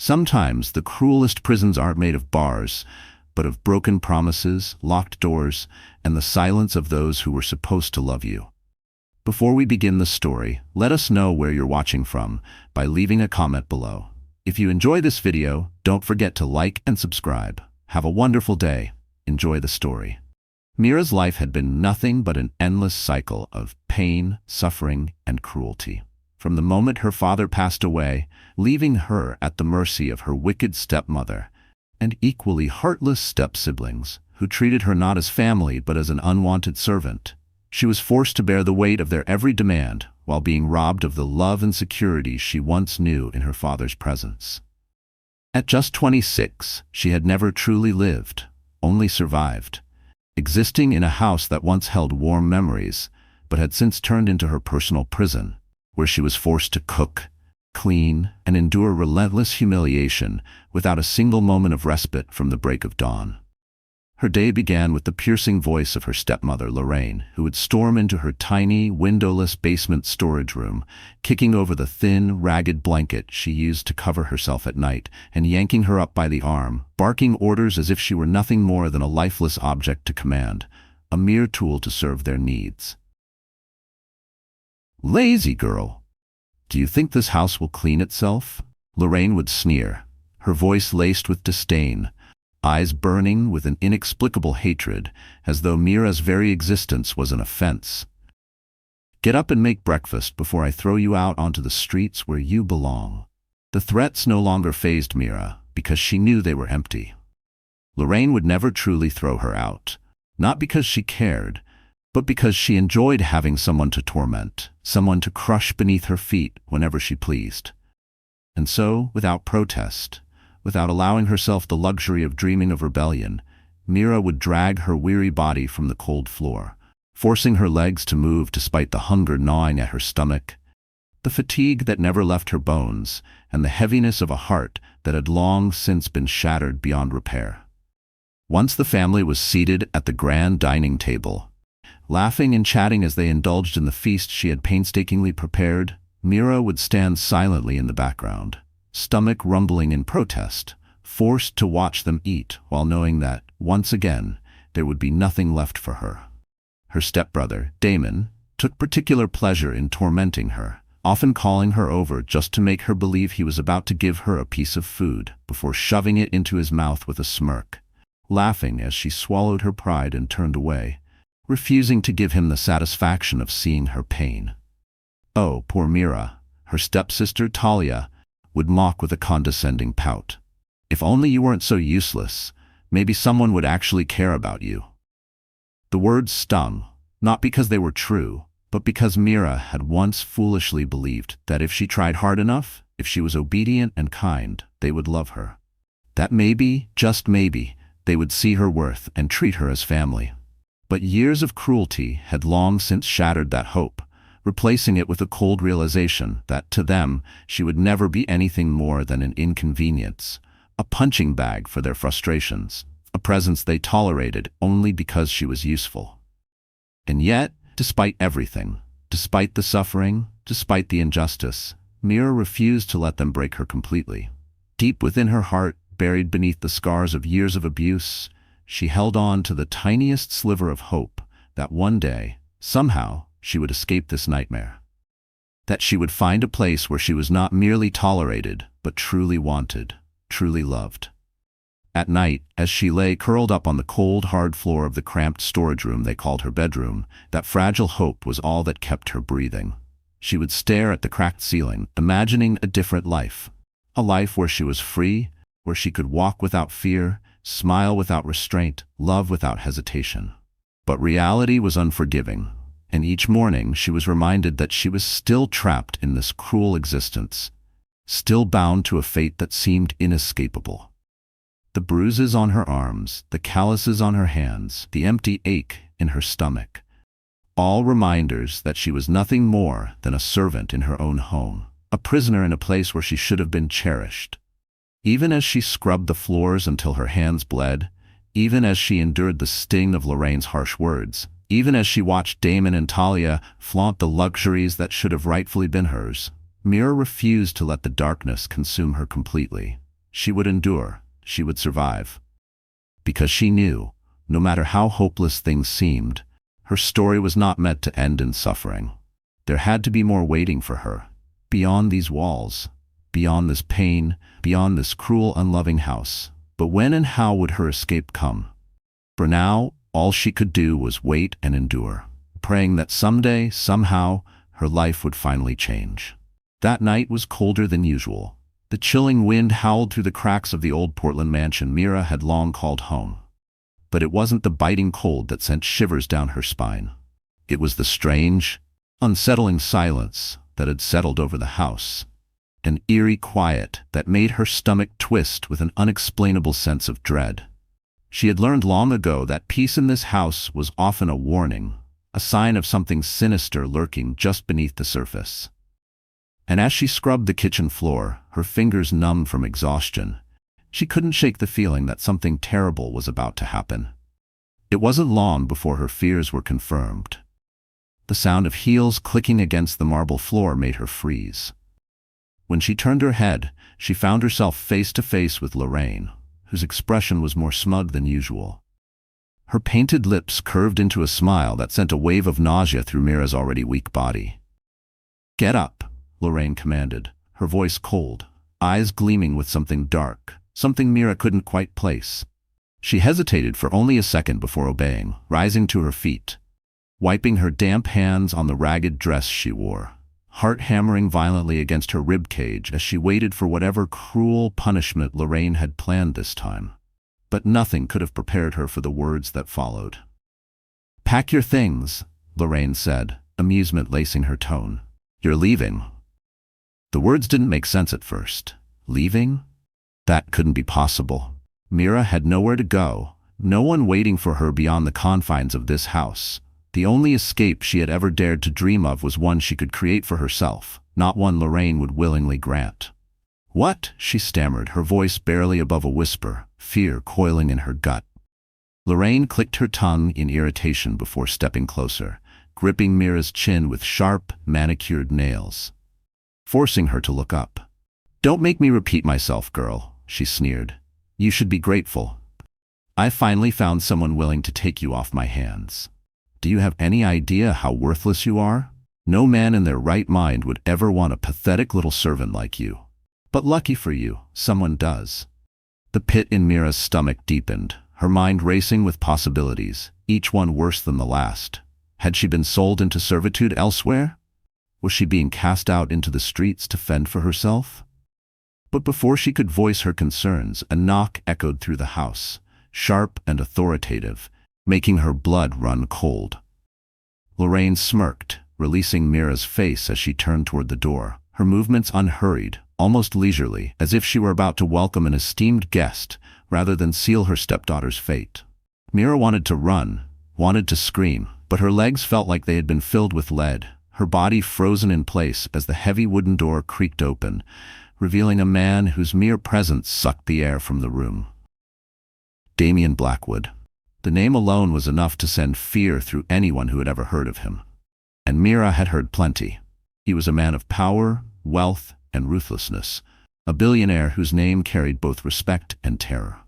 Sometimes the cruelest prisons aren't made of bars, but of broken promises, locked doors, and the silence of those who were supposed to love you. Before we begin the story, let us know where you're watching from by leaving a comment below. If you enjoy this video, don't forget to like and subscribe. Have a wonderful day. Enjoy the story. Mira's life had been nothing but an endless cycle of pain, suffering, and cruelty. From the moment her father passed away, leaving her at the mercy of her wicked stepmother and equally heartless step-siblings, who treated her not as family but as an unwanted servant, she was forced to bear the weight of their every demand while being robbed of the love and security she once knew in her father's presence. At just 26, she had never truly lived, only survived, existing in a house that once held warm memories but had since turned into her personal prison, where she was forced to cook, clean, and endure relentless humiliation without a single moment of respite from the break of dawn. Her day began with the piercing voice of her stepmother, Lorraine, who would storm into her tiny, windowless basement storage room, kicking over the thin, ragged blanket she used to cover herself at night, and yanking her up by the arm, barking orders as if she were nothing more than a lifeless object to command, a mere tool to serve their needs. "Lazy girl! Do you think this house will clean itself?" Lorraine would sneer, her voice laced with disdain, eyes burning with an inexplicable hatred, as though Mira's very existence was an offense. "Get up and make breakfast before I throw you out onto the streets where you belong." The threats no longer fazed Mira, because she knew they were empty. Lorraine would never truly throw her out, not because she cared, but because she enjoyed having someone to torment, someone to crush beneath her feet whenever she pleased. And so, without protest, without allowing herself the luxury of dreaming of rebellion, Mira would drag her weary body from the cold floor, forcing her legs to move despite the hunger gnawing at her stomach, the fatigue that never left her bones, and the heaviness of a heart that had long since been shattered beyond repair. Once the family was seated at the grand dining table, laughing and chatting as they indulged in the feast she had painstakingly prepared, Mira would stand silently in the background, stomach rumbling in protest, forced to watch them eat while knowing that, once again, there would be nothing left for her. Her stepbrother, Damien, took particular pleasure in tormenting her, often calling her over just to make her believe he was about to give her a piece of food before shoving it into his mouth with a smirk, laughing as she swallowed her pride and turned away, refusing to give him the satisfaction of seeing her pain. Oh, poor Mira, her stepsister Talia would mock with a condescending pout. "If only you weren't so useless, maybe someone would actually care about you." The words stung, not because they were true, but because Mira had once foolishly believed that if she tried hard enough, if she was obedient and kind, they would love her. That maybe, just maybe, they would see her worth and treat her as family. But years of cruelty had long since shattered that hope, replacing it with a cold realization that, to them, she would never be anything more than an inconvenience, a punching bag for their frustrations, a presence they tolerated only because she was useful. And yet, despite everything, despite the suffering, despite the injustice, Mira refused to let them break her completely. Deep within her heart, buried beneath the scars of years of abuse, she held on to the tiniest sliver of hope that one day, somehow, she would escape this nightmare. That she would find a place where she was not merely tolerated, but truly wanted, truly loved. At night, as she lay curled up on the cold, hard floor of the cramped storage room they called her bedroom, that fragile hope was all that kept her breathing. She would stare at the cracked ceiling, imagining a different life. A life where she was free, where she could walk without fear, smile without restraint, love without hesitation. But reality was unforgiving, and each morning she was reminded that she was still trapped in this cruel existence, still bound to a fate that seemed inescapable. The bruises on her arms, the calluses on her hands, the empty ache in her stomach, all reminders that she was nothing more than a servant in her own home, a prisoner in a place where she should have been cherished. Even as she scrubbed the floors until her hands bled, even as she endured the sting of Lorraine's harsh words, even as she watched Damien and Talia flaunt the luxuries that should have rightfully been hers, Mira refused to let the darkness consume her completely. She would endure, she would survive. Because she knew, no matter how hopeless things seemed, her story was not meant to end in suffering. There had to be more waiting for her, beyond these walls, beyond this pain, beyond this cruel, unloving house. But when and how would her escape come? For now, all she could do was wait and endure, praying that someday, somehow, her life would finally change. That night was colder than usual. The chilling wind howled through the cracks of the old Portland mansion Mira had long called home. But it wasn't the biting cold that sent shivers down her spine. It was the strange, unsettling silence that had settled over the house. An eerie quiet that made her stomach twist with an unexplainable sense of dread. She had learned long ago that peace in this house was often a warning, a sign of something sinister lurking just beneath the surface. And as she scrubbed the kitchen floor, her fingers numb from exhaustion, she couldn't shake the feeling that something terrible was about to happen. It wasn't long before her fears were confirmed. The sound of heels clicking against the marble floor made her freeze. When she turned her head, she found herself face to face with Lorraine, whose expression was more smug than usual. Her painted lips curved into a smile that sent a wave of nausea through Mira's already weak body. "Get up," Lorraine commanded, her voice cold, eyes gleaming with something dark, something Mira couldn't quite place. She hesitated for only a second before obeying, rising to her feet, wiping her damp hands on the ragged dress she wore, heart hammering violently against her rib cage as she waited for whatever cruel punishment Lorraine had planned this time. But nothing could have prepared her for the words that followed. "Pack your things," Lorraine said, amusement lacing her tone. "You're leaving." The words didn't make sense at first. Leaving? That couldn't be possible. Mira had nowhere to go, no one waiting for her beyond the confines of this house. The only escape she had ever dared to dream of was one she could create for herself, not one Lorraine would willingly grant. "What?" she stammered, her voice barely above a whisper, fear coiling in her gut. Lorraine clicked her tongue in irritation before stepping closer, gripping Mira's chin with sharp, manicured nails, forcing her to look up. "Don't make me repeat myself, girl," she sneered. "You should be grateful. I finally found someone willing to take you off my hands. Do you have any idea how worthless you are? No man in their right mind would ever want a pathetic little servant like you. But lucky for you, someone does." The pit in Mira's stomach deepened, her mind racing with possibilities, each one worse than the last. Had she been sold into servitude elsewhere? Was she being cast out into the streets to fend for herself? But before she could voice her concerns, a knock echoed through the house, sharp and authoritative, making her blood run cold. Lorraine smirked, releasing Mira's face as she turned toward the door, her movements unhurried, almost leisurely, as if she were about to welcome an esteemed guest rather than seal her stepdaughter's fate. Mira wanted to run, wanted to scream, but her legs felt like they had been filled with lead, her body frozen in place as the heavy wooden door creaked open, revealing a man whose mere presence sucked the air from the room. Damien Blackwood. The name alone was enough to send fear through anyone who had ever heard of him. And Mira had heard plenty. He was a man of power, wealth, and ruthlessness, a billionaire whose name carried both respect and terror.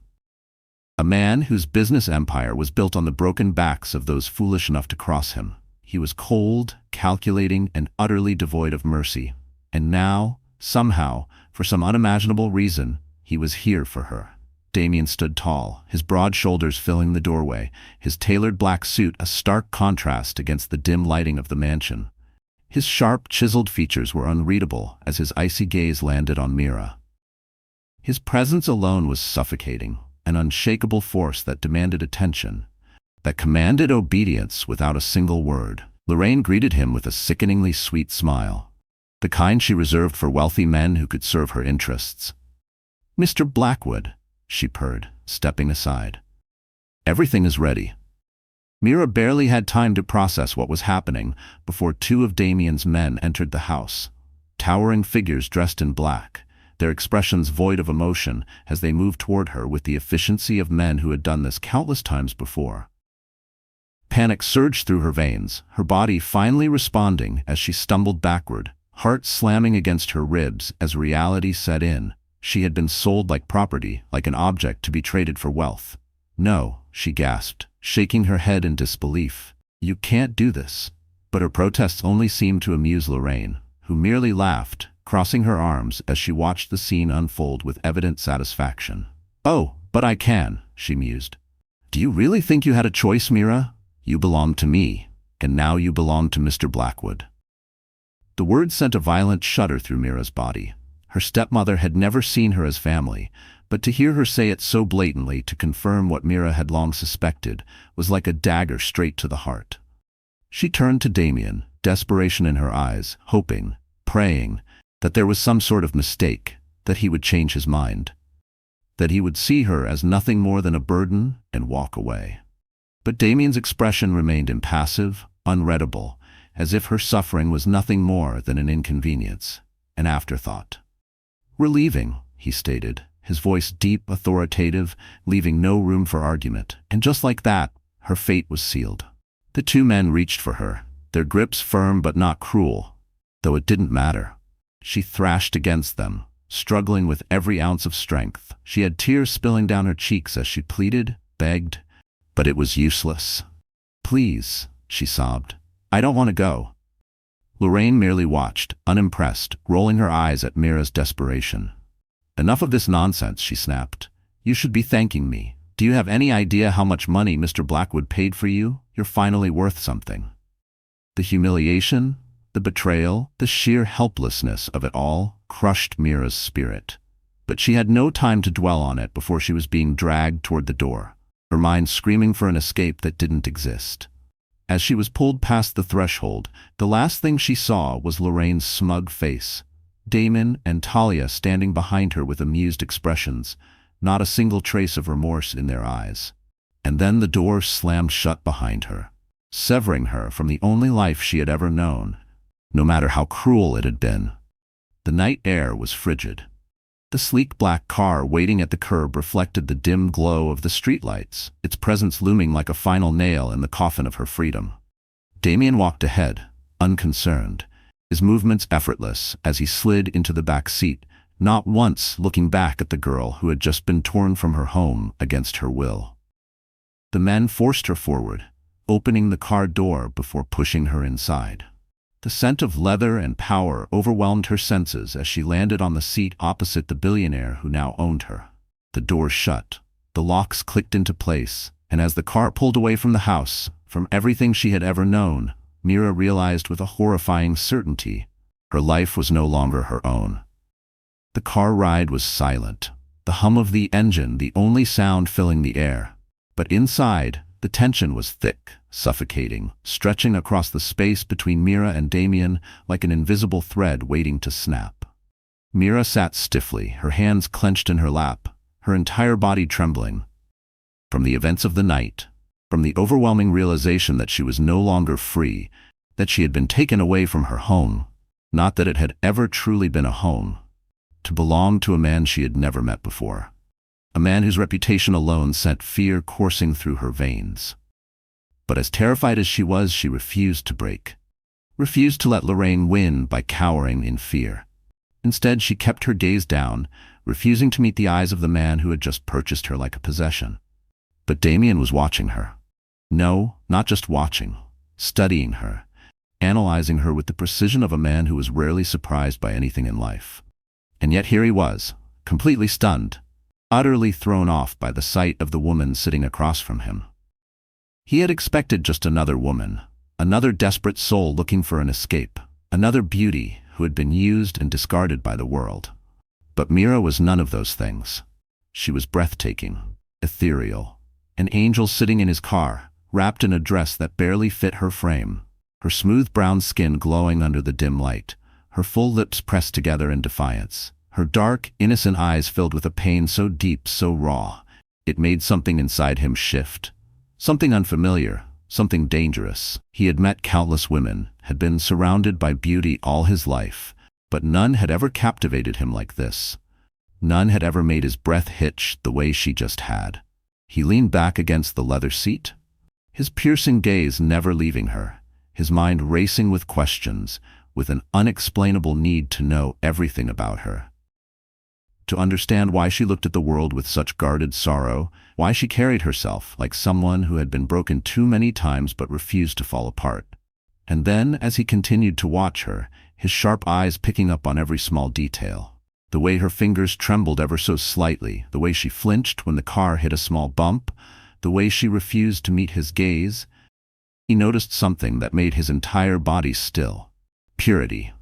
A man whose business empire was built on the broken backs of those foolish enough to cross him. He was cold, calculating, and utterly devoid of mercy. And now, somehow, for some unimaginable reason, he was here for her. Damien stood tall, his broad shoulders filling the doorway, his tailored black suit a stark contrast against the dim lighting of the mansion. His sharp, chiseled features were unreadable as his icy gaze landed on Mira. His presence alone was suffocating, an unshakable force that demanded attention, that commanded obedience without a single word. Lorraine greeted him with a sickeningly sweet smile, the kind she reserved for wealthy men who could serve her interests. "Mr. Blackwood," she purred, stepping aside. "Everything is ready." Mira barely had time to process what was happening before two of Damien's men entered the house, towering figures dressed in black, their expressions void of emotion as they moved toward her with the efficiency of men who had done this countless times before. Panic surged through her veins, her body finally responding as she stumbled backward, heart slamming against her ribs as reality set in. She had been sold like property, like an object to be traded for wealth. "No," she gasped, shaking her head in disbelief. "You can't do this." But her protests only seemed to amuse Lorraine, who merely laughed, crossing her arms as she watched the scene unfold with evident satisfaction. "Oh, but I can," she mused. "Do you really think you had a choice, Mira? You belonged to me, and now you belong to Mr. Blackwood." The word sent a violent shudder through Mira's body. Her stepmother had never seen her as family, but to hear her say it so blatantly to confirm what Mira had long suspected was like a dagger straight to the heart. She turned to Damien, desperation in her eyes, hoping, praying, that there was some sort of mistake, that he would change his mind, that he would see her as nothing more than a burden and walk away. But Damien's expression remained impassive, unreadable, as if her suffering was nothing more than an inconvenience, an afterthought. "Relieving," he stated, his voice deep, authoritative, leaving no room for argument, and just like that, her fate was sealed. The two men reached for her, their grips firm but not cruel, though it didn't matter. She thrashed against them, struggling with every ounce of strength. She had tears spilling down her cheeks as she pleaded, begged, but it was useless. "Please," she sobbed. "I don't want to go." Lorraine merely watched, unimpressed, rolling her eyes at Mira's desperation. "Enough of this nonsense," she snapped. "You should be thanking me. Do you have any idea how much money Mr. Blackwood paid for you? You're finally worth something." The humiliation, the betrayal, the sheer helplessness of it all crushed Mira's spirit. But she had no time to dwell on it before she was being dragged toward the door, her mind screaming for an escape that didn't exist. As she was pulled past the threshold, the last thing she saw was Lorraine's smug face, Damien and Talia standing behind her with amused expressions, not a single trace of remorse in their eyes. And then the door slammed shut behind her, severing her from the only life she had ever known, no matter how cruel it had been. The night air was frigid. The sleek black car waiting at the curb reflected the dim glow of the streetlights, its presence looming like a final nail in the coffin of her freedom. Damien walked ahead, unconcerned, his movements effortless as he slid into the back seat, not once looking back at the girl who had just been torn from her home against her will. The men forced her forward, opening the car door before pushing her inside. The scent of leather and power overwhelmed her senses as she landed on the seat opposite the billionaire who now owned her. The door shut, the locks clicked into place, and as the car pulled away from the house, from everything she had ever known, Mira realized with a horrifying certainty her life was no longer her own. The car ride was silent, the hum of the engine the only sound filling the air. But inside, the tension was thick, suffocating, stretching across the space between Mira and Damien like an invisible thread waiting to snap. Mira sat stiffly, her hands clenched in her lap, her entire body trembling. From the events of the night, from the overwhelming realization that she was no longer free, that she had been taken away from her home, not that it had ever truly been a home, to belong to a man she had never met before. A man whose reputation alone sent fear coursing through her veins. But as terrified as she was, she refused to break. Refused to let Lorraine win by cowering in fear. Instead, she kept her gaze down, refusing to meet the eyes of the man who had just purchased her like a possession. But Damien was watching her. No, not just watching, studying her, analyzing her with the precision of a man who was rarely surprised by anything in life. And yet here he was, completely stunned, utterly thrown off by the sight of the woman sitting across from him. He had expected just another woman, another desperate soul looking for an escape, another beauty who had been used and discarded by the world. But Mira was none of those things. She was breathtaking, ethereal, an angel sitting in his car, wrapped in a dress that barely fit her frame, her smooth brown skin glowing under the dim light, her full lips pressed together in defiance, her dark, innocent eyes filled with a pain so deep, so raw, it made something inside him shift. Something unfamiliar, something dangerous. He had met countless women, had been surrounded by beauty all his life, but none had ever captivated him like this. None had ever made his breath hitch the way she just had. He leaned back against the leather seat, his piercing gaze never leaving her, his mind racing with questions, with an unexplainable need to know everything about her. to understand why she looked at the world with such guarded sorrow, why she carried herself like someone who had been broken too many times but refused to fall apart. And then, as he continued to watch her, his sharp eyes picking up on every small detail, the way her fingers trembled ever so slightly, the way she flinched when the car hit a small bump, the way she refused to meet his gaze, he noticed something that made his entire body still. Purity.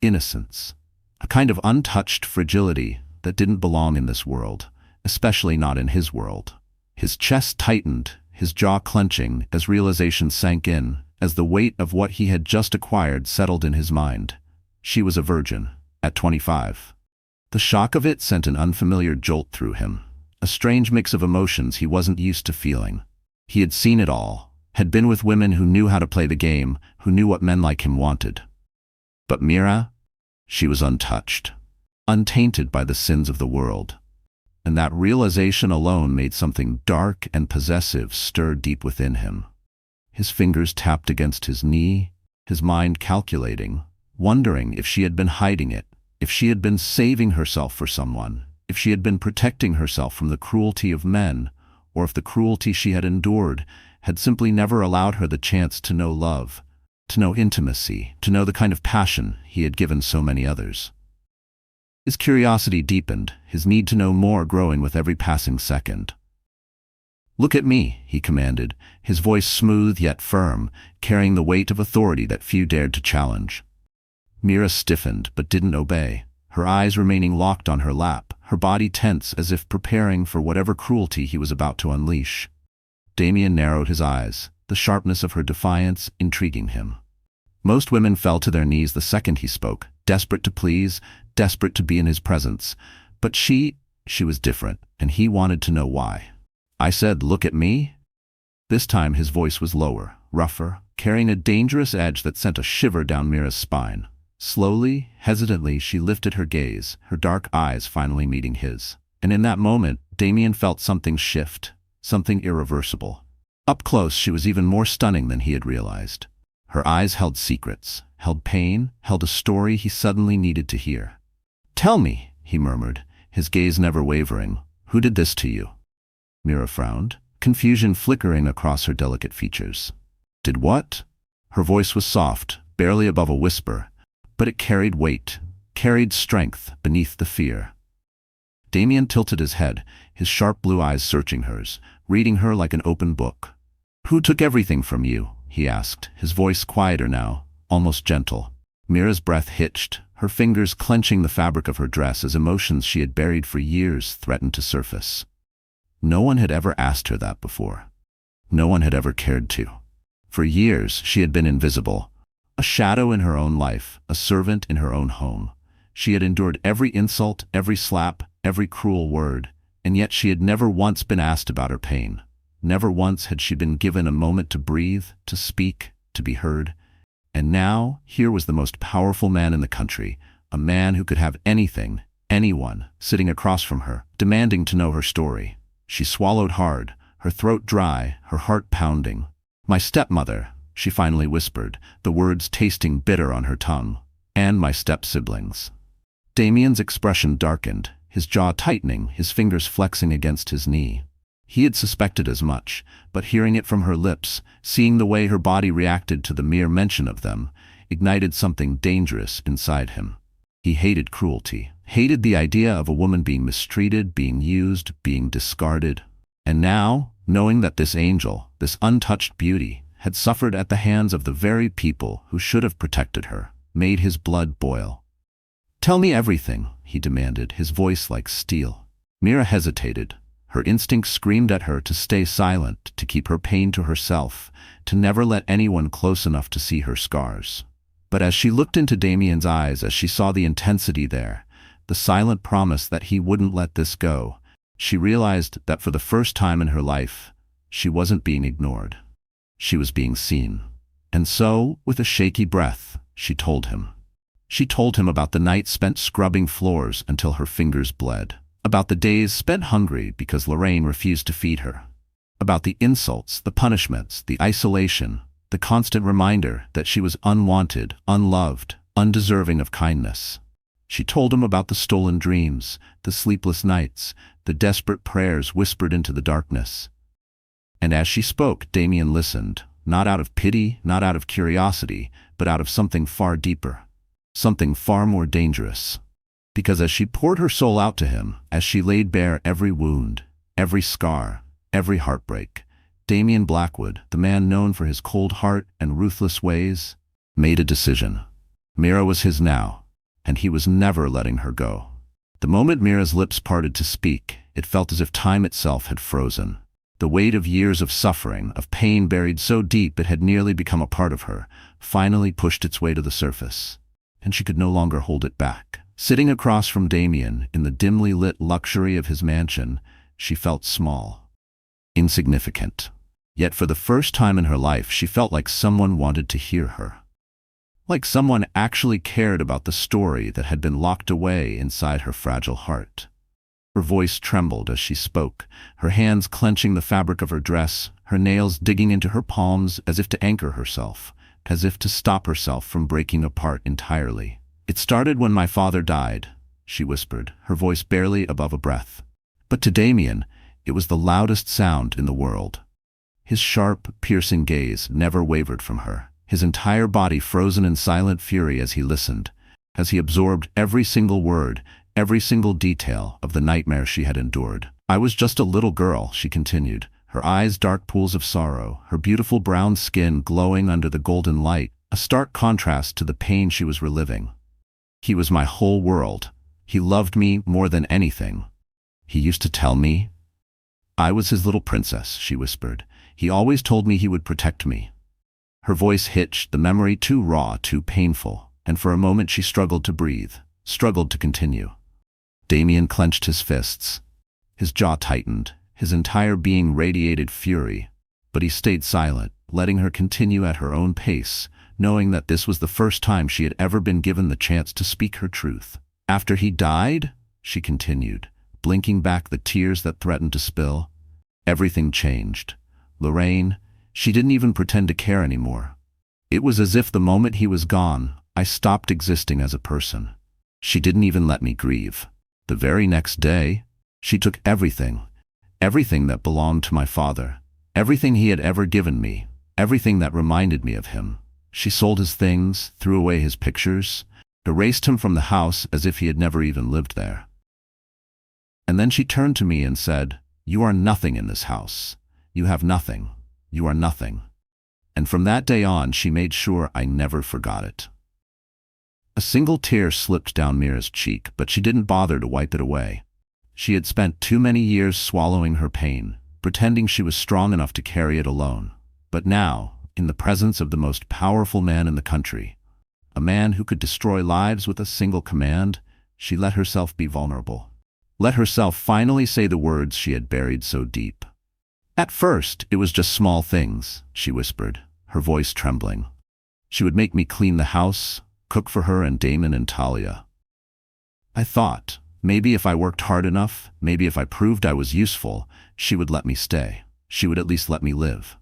Innocence. A kind of untouched fragility that didn't belong in this world, especially not in his world. His chest tightened, his jaw clenching as realization sank in, as the weight of what he had just acquired settled in his mind. She was a virgin, at 25. The shock of it sent an unfamiliar jolt through him, a strange mix of emotions he wasn't used to feeling. He had seen it all, had been with women who knew how to play the game, who knew what men like him wanted. But Mira? She was untouched, untainted by the sins of the world. And that realization alone made something dark and possessive stir deep within him. His fingers tapped against his knee, his mind calculating, wondering if she had been hiding it, if she had been saving herself for someone, if she had been protecting herself from the cruelty of men, or if the cruelty she had endured had simply never allowed her the chance to know love, to know intimacy, to know the kind of passion he had given so many others. His curiosity deepened, his need to know more growing with every passing second. "Look at me," he commanded, his voice smooth yet firm, carrying the weight of authority that few dared to challenge. Mira stiffened but didn't obey, her eyes remaining locked on her lap, her body tense as if preparing for whatever cruelty he was about to unleash. Damien narrowed his eyes, the sharpness of her defiance intriguing him. Most women fell to their knees the second he spoke, desperate to please, desperate to be in his presence. But she was different, and he wanted to know why. "I said, look at me?" This time his voice was lower, rougher, carrying a dangerous edge that sent a shiver down Mira's spine. Slowly, hesitantly, she lifted her gaze, her dark eyes finally meeting his. And in that moment, Damien felt something shift, something irreversible. Up close, she was even more stunning than he had realized. Her eyes held secrets, held pain, held a story he suddenly needed to hear. "Tell me," he murmured, his gaze never wavering, "who did this to you?" Mira frowned, confusion flickering across her delicate features. "Did what?" Her voice was soft, barely above a whisper, but it carried weight, carried strength beneath the fear. Damien tilted his head, his sharp blue eyes searching hers, reading her like an open book. "Who took everything from you?" he asked, his voice quieter now, almost gentle. Mira's breath hitched, her fingers clenching the fabric of her dress as emotions she had buried for years threatened to surface. No one had ever asked her that before. No one had ever cared to. For years, she had been invisible, a shadow in her own life, a servant in her own home. She had endured every insult, every slap, every cruel word, and yet she had never once been asked about her pain. Never once had she been given a moment to breathe, to speak, to be heard. And now, here was the most powerful man in the country, a man who could have anything, anyone, sitting across from her, demanding to know her story. She swallowed hard, her throat dry, her heart pounding. "My stepmother," she finally whispered, the words tasting bitter on her tongue, "and my step-siblings." Damien's expression darkened, his jaw tightening, his fingers flexing against his knee. He had suspected as much, but hearing it from her lips, seeing the way her body reacted to the mere mention of them, ignited something dangerous inside him. He hated cruelty, hated the idea of a woman being mistreated, being used, being discarded. And now, knowing that this angel, this untouched beauty, had suffered at the hands of the very people who should have protected her, made his blood boil. "Tell me everything," he demanded, his voice like steel. Mira hesitated. Her instinct screamed at her to stay silent, to keep her pain to herself, to never let anyone close enough to see her scars. But as she looked into Damien's eyes, as she saw the intensity there, the silent promise that he wouldn't let this go, she realized that for the first time in her life, she wasn't being ignored. She was being seen. And so, with a shaky breath, she told him. She told him about the night spent scrubbing floors until her fingers bled. About the days spent hungry because Lorraine refused to feed her. About the insults, the punishments, the isolation, the constant reminder that she was unwanted, unloved, undeserving of kindness. She told him about the stolen dreams, the sleepless nights, the desperate prayers whispered into the darkness. And as she spoke, Damien listened, not out of pity, not out of curiosity, but out of something far deeper, something far more dangerous. Because as she poured her soul out to him, as she laid bare every wound, every scar, every heartbreak, Damien Blackwood, the man known for his cold heart and ruthless ways, made a decision. Mira was his now, and he was never letting her go. The moment Mira's lips parted to speak, it felt as if time itself had frozen. The weight of years of suffering, of pain buried so deep it had nearly become a part of her, finally pushed its way to the surface, and she could no longer hold it back. Sitting across from Damien, in the dimly lit luxury of his mansion, she felt small, insignificant. Yet for the first time in her life, she felt like someone wanted to hear her. Like someone actually cared about the story that had been locked away inside her fragile heart. Her voice trembled as she spoke, her hands clenching the fabric of her dress, her nails digging into her palms as if to anchor herself, as if to stop herself from breaking apart entirely. "It started when my father died," she whispered, her voice barely above a breath. But to Damien, it was the loudest sound in the world. His sharp, piercing gaze never wavered from her, his entire body frozen in silent fury as he listened, as he absorbed every single word, every single detail of the nightmare she had endured. "I was just a little girl," she continued, her eyes dark pools of sorrow, her beautiful brown skin glowing under the golden light, a stark contrast to the pain she was reliving. "He was my whole world. He loved me more than anything. He used to tell me I was his little princess," she whispered. "He always told me he would protect me." Her voice hitched, the memory too raw, too painful, and for a moment she struggled to breathe, struggled to continue. Damien clenched his fists. His jaw tightened, his entire being radiated fury, but he stayed silent, letting her continue at her own pace, knowing that this was the first time she had ever been given the chance to speak her truth. "After he died," she continued, blinking back the tears that threatened to spill, "everything changed. Lorraine, she didn't even pretend to care anymore. It was as if the moment he was gone, I stopped existing as a person. She didn't even let me grieve. The very next day, she took everything, everything that belonged to my father, everything he had ever given me, everything that reminded me of him. She sold his things, threw away his pictures, erased him from the house as if he had never even lived there. And then she turned to me and said, 'You are nothing in this house. You have nothing. You are nothing.' And from that day on, she made sure I never forgot it." A single tear slipped down Mira's cheek, but she didn't bother to wipe it away. She had spent too many years swallowing her pain, pretending she was strong enough to carry it alone. But now, in the presence of the most powerful man in the country, a man who could destroy lives with a single command, she let herself be vulnerable. Let herself finally say the words she had buried so deep. "At first, it was just small things," she whispered, her voice trembling. "She would make me clean the house, cook for her and Damon and Talia. I thought, maybe if I worked hard enough, maybe if I proved I was useful, she would let me stay. She would at least let me live.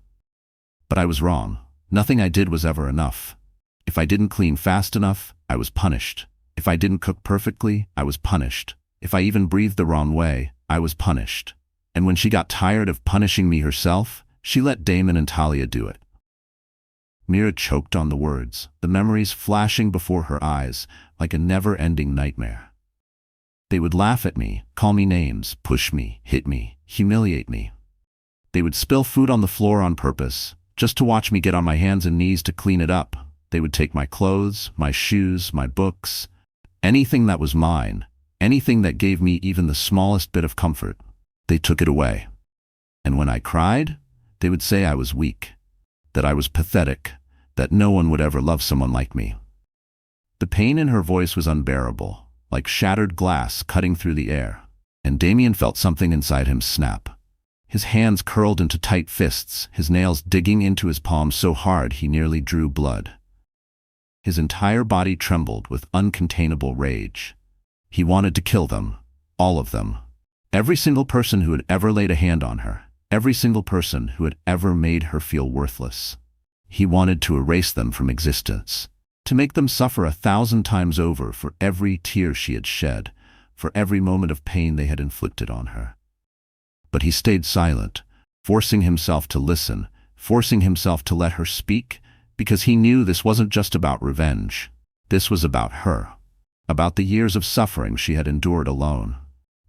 But I was wrong. Nothing I did was ever enough. If I didn't clean fast enough, I was punished. If I didn't cook perfectly, I was punished. If I even breathed the wrong way, I was punished. And when she got tired of punishing me herself, she let Damon and Talia do it." Mira choked on the words, the memories flashing before her eyes like a never-ending nightmare. They would laugh at me, call me names, push me, hit me, humiliate me. They would spill food on the floor on purpose, just to watch me get on my hands and knees to clean it up. They would take my clothes, my shoes, my books, anything that was mine, anything that gave me even the smallest bit of comfort. They took it away. And when I cried, they would say I was weak, that I was pathetic, that no one would ever love someone like me. The pain in her voice was unbearable, like shattered glass cutting through the air, and Damien felt something inside him snap. His hands curled into tight fists, his nails digging into his palms so hard he nearly drew blood. His entire body trembled with uncontainable rage. He wanted to kill them, all of them. Every single person who had ever laid a hand on her, every single person who had ever made her feel worthless. He wanted to erase them from existence, to make them suffer 1,000 times over for every tear she had shed, for every moment of pain they had inflicted on her. But he stayed silent, forcing himself to listen, forcing himself to let her speak, because he knew this wasn't just about revenge. This was about her, about the years of suffering she had endured alone.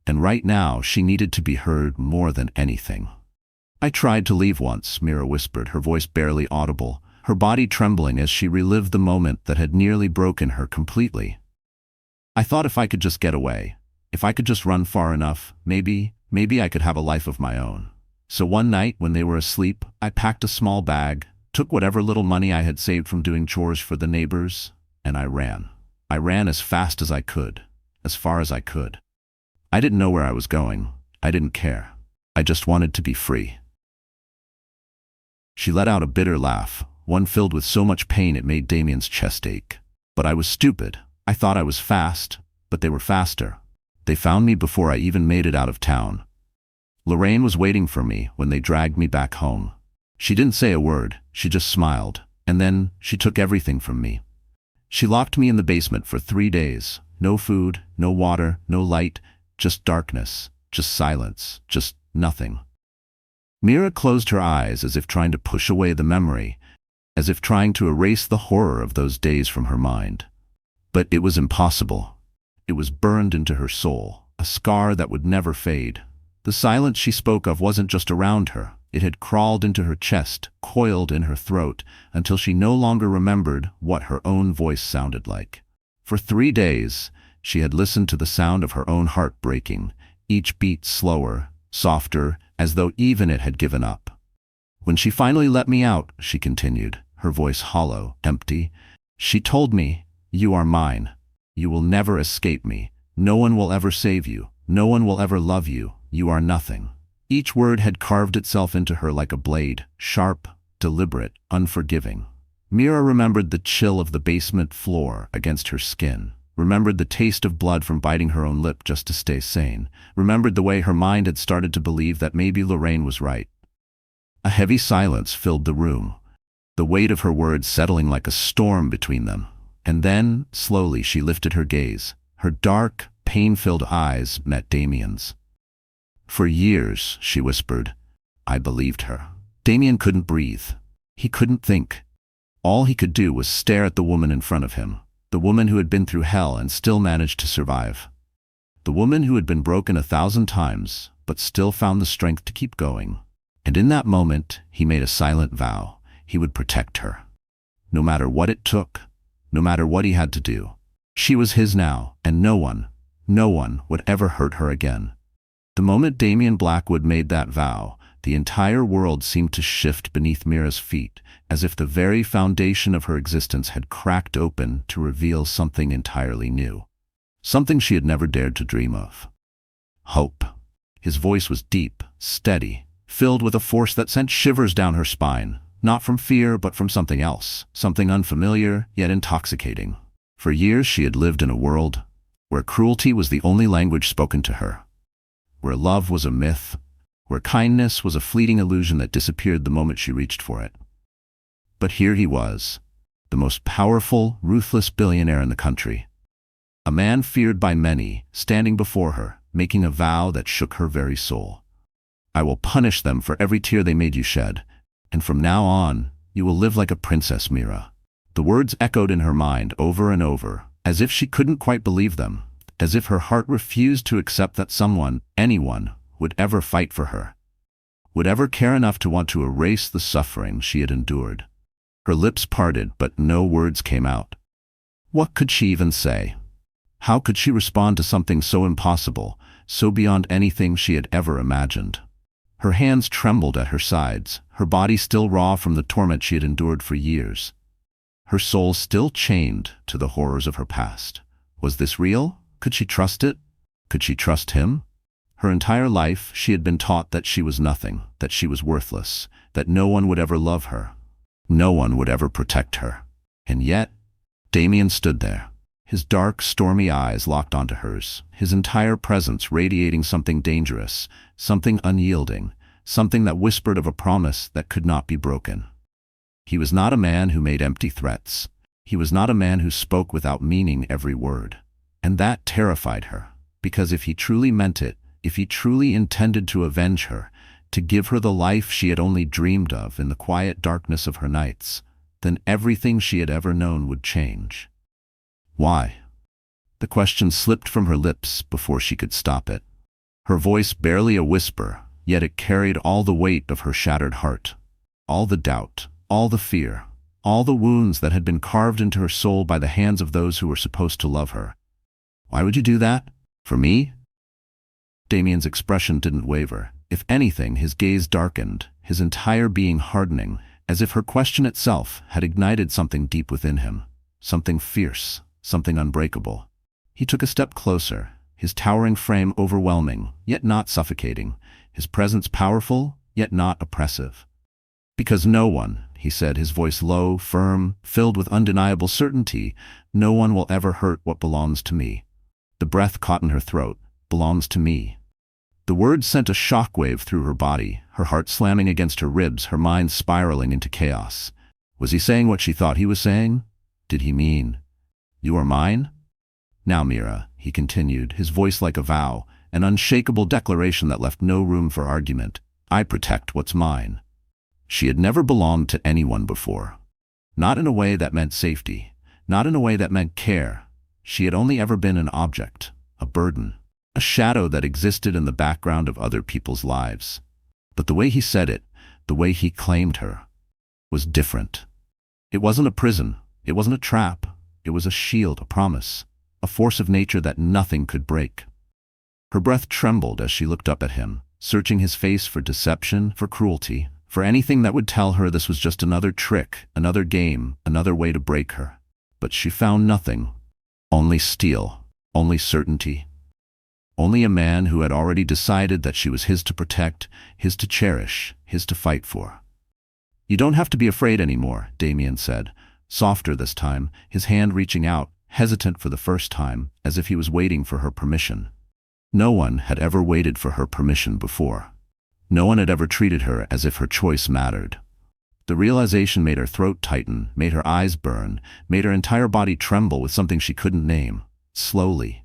And right now she needed to be heard more than anything. "I tried to leave once," Mira whispered, her voice barely audible, her body trembling as she relived the moment that had nearly broken her completely. "I thought if I could just get away, if I could just run far enough, maybe I could have a life of my own. So one night when they were asleep, I packed a small bag, took whatever little money I had saved from doing chores for the neighbors, and I ran. I ran as fast as I could, as far as I could. I didn't know where I was going. I didn't care. I just wanted to be free." She let out a bitter laugh, one filled with so much pain it made Damien's chest ache. "But I was stupid. I thought I was fast, but they were faster. They found me before I even made it out of town. Lorraine was waiting for me when they dragged me back home. She didn't say a word, she just smiled, and then she took everything from me. She locked me in the basement for 3 days. No food, no water, no light, just darkness, just silence, just nothing." Mira closed her eyes as if trying to push away the memory, as if trying to erase the horror of those days from her mind. But it was impossible. It was burned into her soul, a scar that would never fade. The silence she spoke of wasn't just around her. It had crawled into her chest, coiled in her throat, until she no longer remembered what her own voice sounded like. For 3 days, she had listened to the sound of her own heart breaking, each beat slower, softer, as though even it had given up. "When she finally let me out," she continued, her voice hollow, empty, "she told me, 'You are mine. You will never escape me. No one will ever save you. No one will ever love you. You are nothing.'" Each word had carved itself into her like a blade, sharp, deliberate, unforgiving. Mira remembered the chill of the basement floor against her skin, remembered the taste of blood from biting her own lip just to stay sane, remembered the way her mind had started to believe that maybe Lorraine was right. A heavy silence filled the room, the weight of her words settling like a storm between them. And then, slowly, she lifted her gaze. Her dark, pain-filled eyes met Damien's. "For years," she whispered, "I believed her." Damien couldn't breathe. He couldn't think. All he could do was stare at the woman in front of him, the woman who had been through hell and still managed to survive. The woman who had been broken 1,000 times, but still found the strength to keep going. And in that moment, he made a silent vow. He would protect her. No matter what it took, no matter what he had to do. She was his now, and no one would ever hurt her again. The moment Damien Blackwood made that vow, the entire world seemed to shift beneath Mira's feet, as if the very foundation of her existence had cracked open to reveal something entirely new. Something she had never dared to dream of. Hope. His voice was deep, steady, filled with a force that sent shivers down her spine, not from fear but from something else, something unfamiliar yet intoxicating. For years she had lived in a world where cruelty was the only language spoken to her, where love was a myth, where kindness was a fleeting illusion that disappeared the moment she reached for it. But here he was, the most powerful, ruthless billionaire in the country. A man feared by many, standing before her, making a vow that shook her very soul. "I will punish them for every tear they made you shed, and from now on, you will live like a princess, Mira." The words echoed in her mind over and over, as if she couldn't quite believe them, as if her heart refused to accept that someone, anyone, would ever fight for her, would ever care enough to want to erase the suffering she had endured. Her lips parted, but no words came out. What could she even say? How could she respond to something so impossible, so beyond anything she had ever imagined? Her hands trembled at her sides, her body still raw from the torment she had endured for years. Her soul still chained to the horrors of her past. Was this real? Could she trust it? Could she trust him? Her entire life she had been taught that she was nothing, that she was worthless, that no one would ever love her. No one would ever protect her. And yet, Damien stood there, his dark, stormy eyes locked onto hers, his entire presence radiating something dangerous, something unyielding, something that whispered of a promise that could not be broken. He was not a man who made empty threats. He was not a man who spoke without meaning every word. And that terrified her, because if he truly meant it, if he truly intended to avenge her, to give her the life she had only dreamed of in the quiet darkness of her nights, then everything she had ever known would change. Why? The question slipped from her lips before she could stop it. Her voice barely a whisper, yet it carried all the weight of her shattered heart. All the doubt, all the fear, all the wounds that had been carved into her soul by the hands of those who were supposed to love her. Why would you do that? For me? Damien's expression didn't waver. If anything, his gaze darkened, his entire being hardening, as if her question itself had ignited something deep within him, something fierce, something unbreakable. He took a step closer, his towering frame overwhelming, yet not suffocating, his presence powerful, yet not oppressive. Because no one, he said, his voice low, firm, filled with undeniable certainty, no one will ever hurt what belongs to me. The breath caught in her throat, belongs to me. The words sent a shockwave through her body, her heart slamming against her ribs, her mind spiraling into chaos. Was he saying what she thought he was saying? Did he mean, "You are mine"? Now, Mira, he continued, his voice like a vow, an unshakable declaration that left no room for argument, I protect what's mine. She had never belonged to anyone before. Not in a way that meant safety, not in a way that meant care. She had only ever been an object, a burden, a shadow that existed in the background of other people's lives. But the way he said it, the way he claimed her, was different. It wasn't a prison, it wasn't a trap, it was a shield, a promise, a force of nature that nothing could break. Her breath trembled as she looked up at him, searching his face for deception, for cruelty, for anything that would tell her this was just another trick, another game, another way to break her. But she found nothing. Only steel, only certainty. Only a man who had already decided that she was his to protect, his to cherish, his to fight for. You don't have to be afraid anymore, Damien said, softer this time, his hand reaching out, hesitant for the first time, as if he was waiting for her permission. No one had ever waited for her permission before. No one had ever treated her as if her choice mattered. The realization made her throat tighten, made her eyes burn, made her entire body tremble with something she couldn't name. Slowly,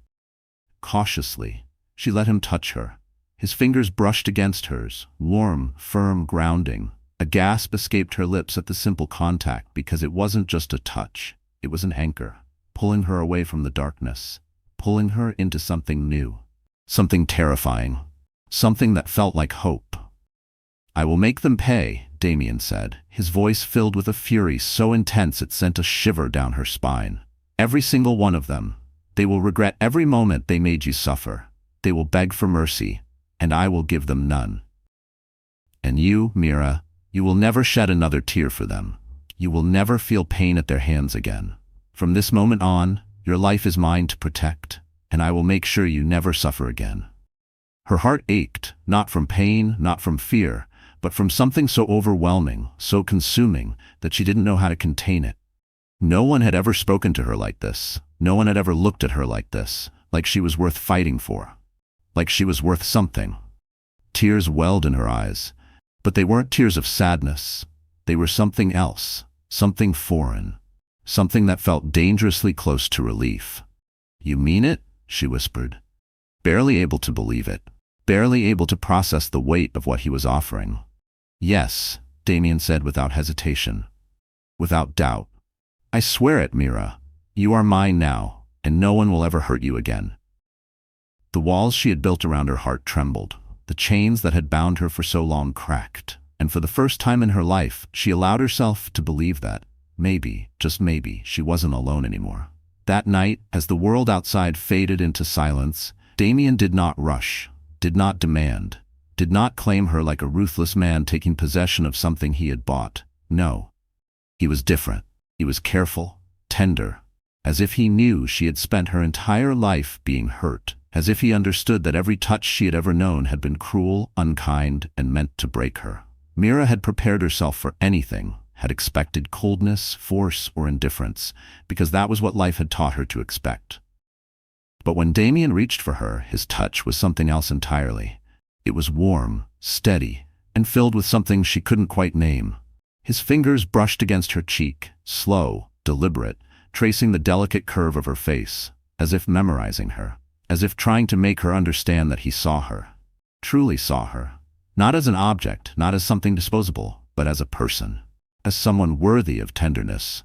cautiously, she let him touch her. His fingers brushed against hers, warm, firm, grounding. A gasp escaped her lips at the simple contact because it wasn't just a touch, it was an anchor, pulling her away from the darkness, pulling her into something new, something terrifying, something that felt like hope. I will make them pay, Damien said, his voice filled with a fury so intense it sent a shiver down her spine. Every single one of them. They will regret every moment they made you suffer. They will beg for mercy, and I will give them none. And you, Mira, you will never shed another tear for them. You will never feel pain at their hands again. From this moment on, your life is mine to protect, and I will make sure you never suffer again. Her heart ached, not from pain, not from fear, but from something so overwhelming, so consuming, that she didn't know how to contain it. No one had ever spoken to her like this. No one had ever looked at her like this, like she was worth fighting for, like she was worth something. Tears welled in her eyes, but they weren't tears of sadness. They were something else, something foreign, something that felt dangerously close to relief. You mean it? She whispered, barely able to believe it, barely able to process the weight of what he was offering. Yes, Damien said without hesitation, without doubt. I swear it, Mira. You are mine now, and no one will ever hurt you again. The walls she had built around her heart trembled. The chains that had bound her for so long cracked, and for the first time in her life, she allowed herself to believe that, maybe, just maybe, she wasn't alone anymore. That night, as the world outside faded into silence, Damien did not rush, did not demand, did not claim her like a ruthless man taking possession of something he had bought. No. He was different. He was careful, tender, as if he knew she had spent her entire life being hurt, as if he understood that every touch she had ever known had been cruel, unkind, and meant to break her. Mira had prepared herself for anything, had expected coldness, force, or indifference, because that was what life had taught her to expect. But when Damien reached for her, his touch was something else entirely. It was warm, steady, and filled with something she couldn't quite name. His fingers brushed against her cheek, slow, deliberate, tracing the delicate curve of her face, as if memorizing her, as if trying to make her understand that he saw her, truly saw her, not as an object, not as something disposable, but as a person, as someone worthy of tenderness.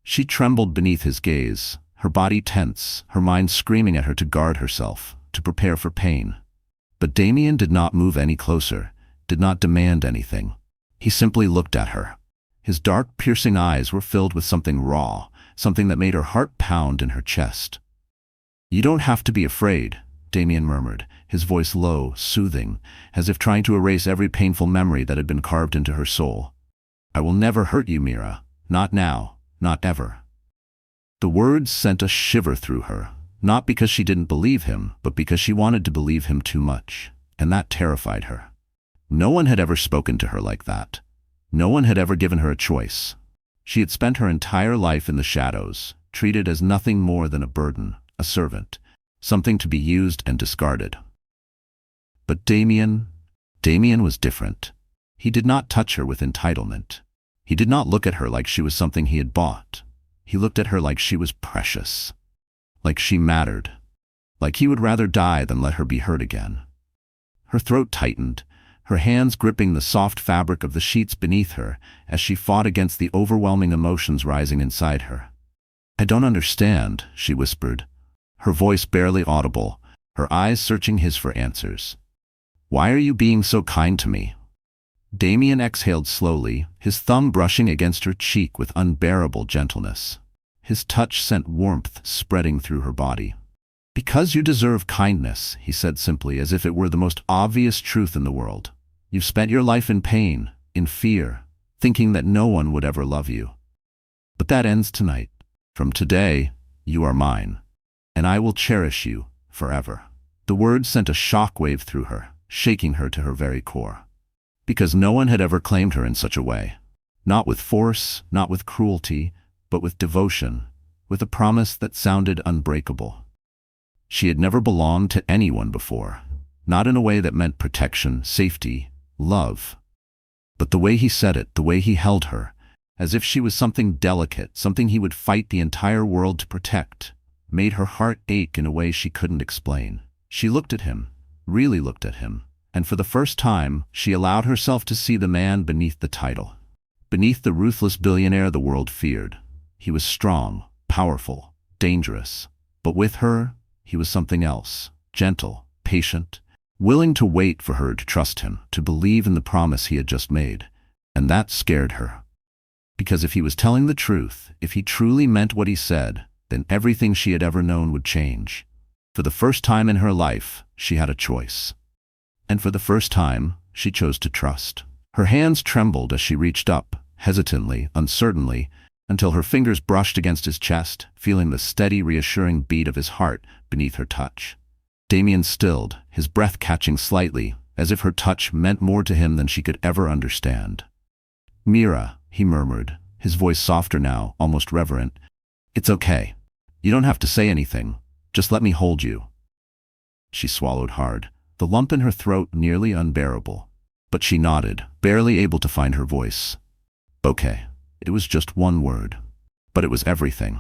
She trembled beneath his gaze, her body tense, her mind screaming at her to guard herself, to prepare for pain. But Damien did not move any closer, did not demand anything. He simply looked at her. His dark, piercing eyes were filled with something raw, something that made her heart pound in her chest. "You don't have to be afraid," Damien murmured, his voice low, soothing, as if trying to erase every painful memory that had been carved into her soul. "I will never hurt you, Mira. Not now, not ever." The words sent a shiver through her, not because she didn't believe him, but because she wanted to believe him too much, and that terrified her. No one had ever spoken to her like that. No one had ever given her a choice. She had spent her entire life in the shadows, treated as nothing more than a burden, a servant, something to be used and discarded. But Damien was different. He did not touch her with entitlement. He did not look at her like she was something he had bought. He looked at her like she was precious, like she mattered, like he would rather die than let her be hurt again. Her throat tightened, her hands gripping the soft fabric of the sheets beneath her as she fought against the overwhelming emotions rising inside her. "I don't understand," she whispered, her voice barely audible, her eyes searching his for answers. "Why are you being so kind to me?" Damien exhaled slowly, his thumb brushing against her cheek with unbearable gentleness. His touch sent warmth spreading through her body. "Because you deserve kindness," he said simply, as if it were the most obvious truth in the world. "You've spent your life in pain, in fear, thinking that no one would ever love you. But that ends tonight. From today, you are mine, and I will cherish you forever." The words sent a shockwave through her, shaking her to her very core. Because no one had ever claimed her in such a way. Not with force, not with cruelty, but with devotion, with a promise that sounded unbreakable. She had never belonged to anyone before, not in a way that meant protection, safety, love. But the way he said it, the way he held her, as if she was something delicate, something he would fight the entire world to protect, made her heart ache in a way she couldn't explain. She looked at him, really looked at him, and for the first time, she allowed herself to see the man beneath the title, beneath the ruthless billionaire the world feared. He was strong, powerful, dangerous, but with her, he was something else, gentle, patient, willing to wait for her to trust him, to believe in the promise he had just made. And that scared her. Because if he was telling the truth, if he truly meant what he said, then everything she had ever known would change. For the first time in her life, she had a choice. And for the first time, she chose to trust. Her hands trembled as she reached up, hesitantly, uncertainly, until her fingers brushed against his chest, feeling the steady, reassuring beat of his heart beneath her touch. Damien stilled, his breath catching slightly, as if her touch meant more to him than she could ever understand. "Mira," he murmured, his voice softer now, almost reverent. "It's okay. You don't have to say anything. Just let me hold you." She swallowed hard, the lump in her throat nearly unbearable. But she nodded, barely able to find her voice. Okay. It was just one word. But it was everything.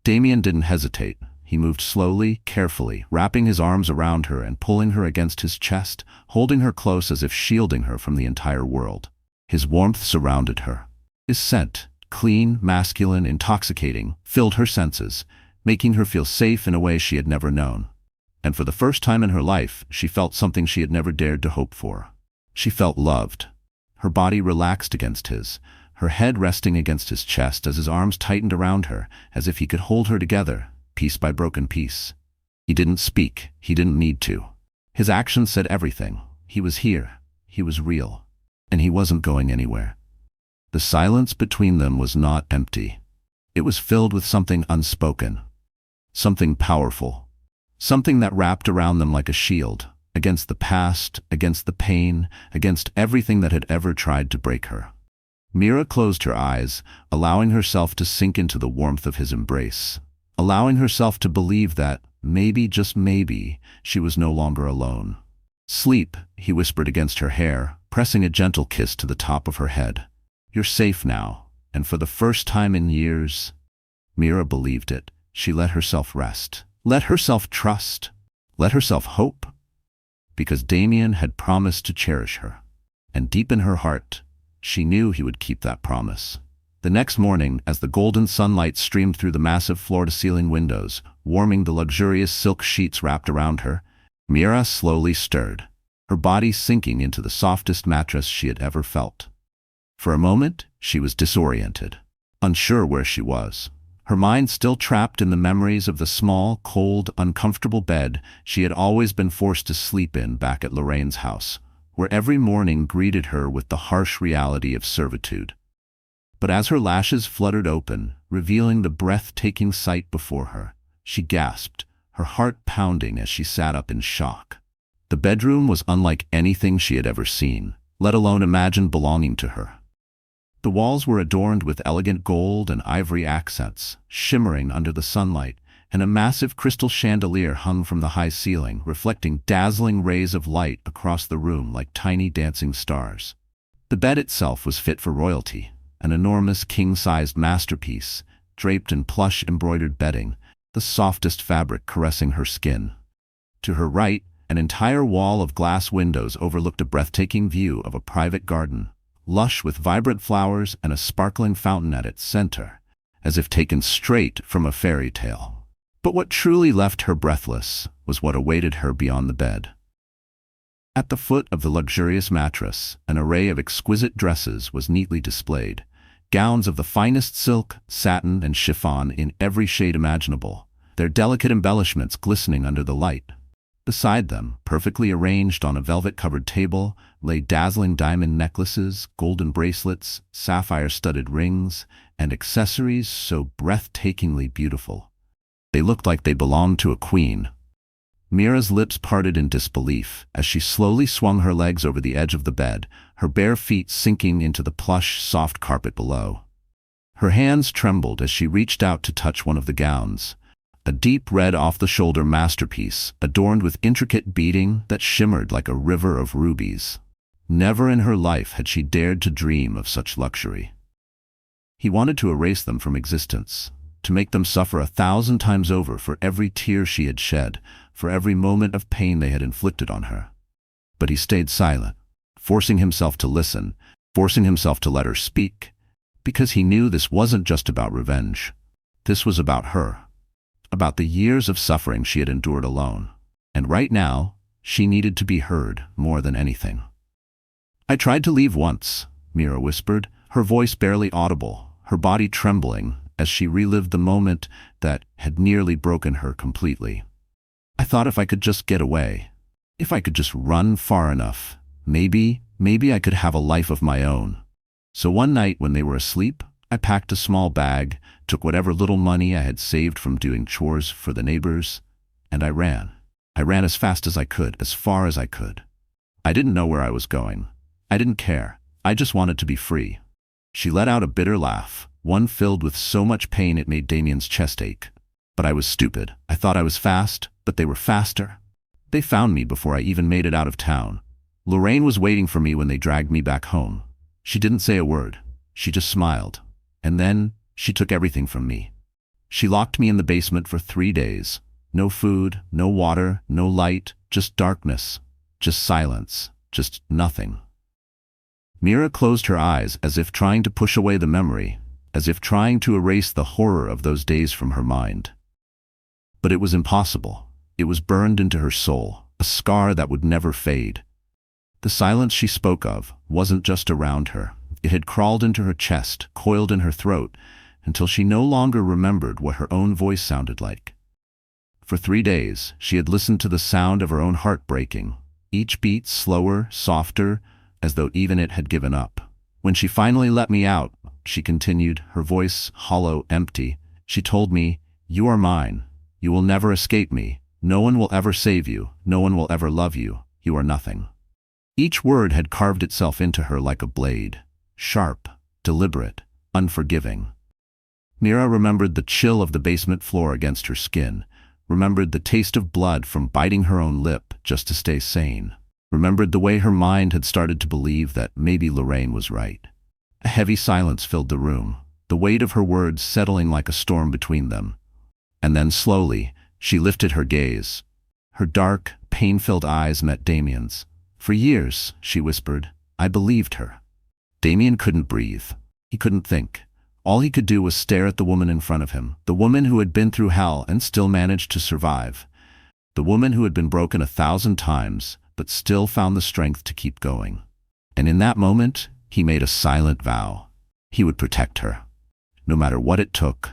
Damien didn't hesitate. He moved slowly, carefully, wrapping his arms around her and pulling her against his chest, holding her close as if shielding her from the entire world. His warmth surrounded her. His scent, clean, masculine, intoxicating, filled her senses, making her feel safe in a way she had never known. And for the first time in her life, she felt something she had never dared to hope for. She felt loved. Her body relaxed against his, her head resting against his chest as his arms tightened around her, as if he could hold her together, piece by broken piece. He didn't speak. He didn't need to. His actions said everything. He was here. He was real. And he wasn't going anywhere. The silence between them was not empty. It was filled with something unspoken. Something powerful. Something that wrapped around them like a shield, against the past, against the pain, against everything that had ever tried to break her. Mira closed her eyes, allowing herself to sink into the warmth of his embrace, allowing herself to believe that, maybe, just maybe, she was no longer alone. "Sleep," he whispered against her hair, pressing a gentle kiss to the top of her head. "You're safe now, and for the first time in years..." Mira believed it. She let herself rest. Let herself trust. Let herself hope. Because Damien had promised to cherish her. And deep in her heart, she knew he would keep that promise. The next morning, as the golden sunlight streamed through the massive floor-to-ceiling windows, warming the luxurious silk sheets wrapped around her, Mira slowly stirred, her body sinking into the softest mattress she had ever felt. For a moment, she was disoriented, unsure where she was. Her mind still trapped in the memories of the small, cold, uncomfortable bed she had always been forced to sleep in back at Lorraine's house, where every morning greeted her with the harsh reality of servitude. But as her lashes fluttered open, revealing the breathtaking sight before her, she gasped, her heart pounding as she sat up in shock. The bedroom was unlike anything she had ever seen, let alone imagined belonging to her. The walls were adorned with elegant gold and ivory accents, shimmering under the sunlight, and a massive crystal chandelier hung from the high ceiling, reflecting dazzling rays of light across the room like tiny dancing stars. The bed itself was fit for royalty, an enormous king-sized masterpiece, draped in plush embroidered bedding, the softest fabric caressing her skin. To her right, an entire wall of glass windows overlooked a breathtaking view of a private garden, lush with vibrant flowers and a sparkling fountain at its center, as if taken straight from a fairy tale. But what truly left her breathless was what awaited her beyond the bed. At the foot of the luxurious mattress, an array of exquisite dresses was neatly displayed, gowns of the finest silk, satin, and chiffon in every shade imaginable, their delicate embellishments glistening under the light. Beside them, perfectly arranged on a velvet-covered table, lay dazzling diamond necklaces, golden bracelets, sapphire-studded rings, and accessories so breathtakingly beautiful. They looked like they belonged to a queen. Mira's lips parted in disbelief as she slowly swung her legs over the edge of the bed, her bare feet sinking into the plush, soft carpet below. Her hands trembled as she reached out to touch one of the gowns, a deep red off-the-shoulder masterpiece adorned with intricate beading that shimmered like a river of rubies. Never in her life had she dared to dream of such luxury. He wanted to erase them from existence, to make them suffer 1,000 times over for every tear she had shed, for every moment of pain they had inflicted on her. But he stayed silent, forcing himself to listen, forcing himself to let her speak, because he knew this wasn't just about revenge. This was about her, about the years of suffering she had endured alone. And right now, she needed to be heard more than anything. "I tried to leave once," Mira whispered, her voice barely audible, her body trembling as she relived the moment that had nearly broken her completely. "I thought if I could just get away, if I could just run far enough, maybe I could have a life of my own. So one night when they were asleep, I packed a small bag, took whatever little money I had saved from doing chores for the neighbors, and I ran. I ran as fast as I could, as far as I could. I didn't know where I was going. I didn't care. I just wanted to be free." She let out a bitter laugh, one filled with so much pain it made Damien's chest ache. "But I was stupid. I thought I was fast, but they were faster. They found me before I even made it out of town. Lorraine was waiting for me when they dragged me back home. She didn't say a word. She just smiled. And then she took everything from me. She locked me in the basement for 3 days. No food, no water, no light, just darkness, just silence, just nothing." Mira closed her eyes as if trying to push away the memory, as if trying to erase the horror of those days from her mind. But it was impossible. It was burned into her soul, a scar that would never fade. The silence she spoke of wasn't just around her. It had crawled into her chest, coiled in her throat, until she no longer remembered what her own voice sounded like. For 3 days, she had listened to the sound of her own heart breaking, each beat slower, softer, as though even it had given up. "When she finally let me out," she continued, her voice hollow, empty, "she told me, 'You are mine. You will never escape me. No one will ever save you. No one will ever love you. You are nothing.'" Each word had carved itself into her like a blade, sharp, deliberate, unforgiving. Mira remembered the chill of the basement floor against her skin, remembered the taste of blood from biting her own lip just to stay sane, remembered the way her mind had started to believe that maybe Lorraine was right. A heavy silence filled the room, the weight of her words settling like a storm between them. And then slowly, she lifted her gaze. Her dark, pain-filled eyes met Damien's. "For years," she whispered, "I believed her." Damien couldn't breathe. He couldn't think. All he could do was stare at the woman in front of him, the woman who had been through hell and still managed to survive. The woman who had been broken 1,000 times, but still found the strength to keep going. And in that moment, he made a silent vow. He would protect her. No matter what it took,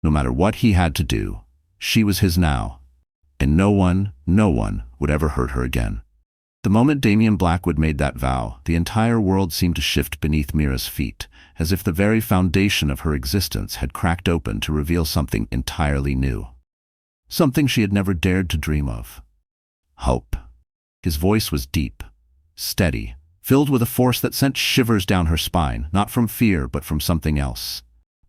no matter what he had to do, she was his now. And no one would ever hurt her again. The moment Damien Blackwood made that vow, the entire world seemed to shift beneath Mira's feet, as if the very foundation of her existence had cracked open to reveal something entirely new. Something she had never dared to dream of. Hope. His voice was deep, steady, filled with a force that sent shivers down her spine, not from fear but from something else.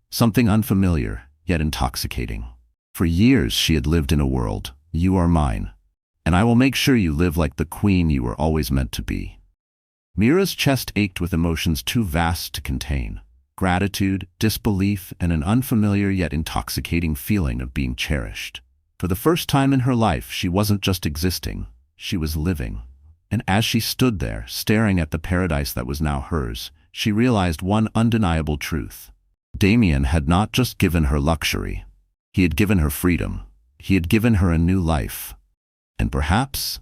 Something unfamiliar, yet intoxicating. For years she had lived in a world, "You are mine, and I will make sure you live like the queen you were always meant to be." Mira's chest ached with emotions too vast to contain. Gratitude, disbelief, and an unfamiliar yet intoxicating feeling of being cherished. For the first time in her life, she wasn't just existing, she was living. And as she stood there, staring at the paradise that was now hers, she realized one undeniable truth. Damien had not just given her luxury. He had given her freedom. He had given her a new life. And perhaps,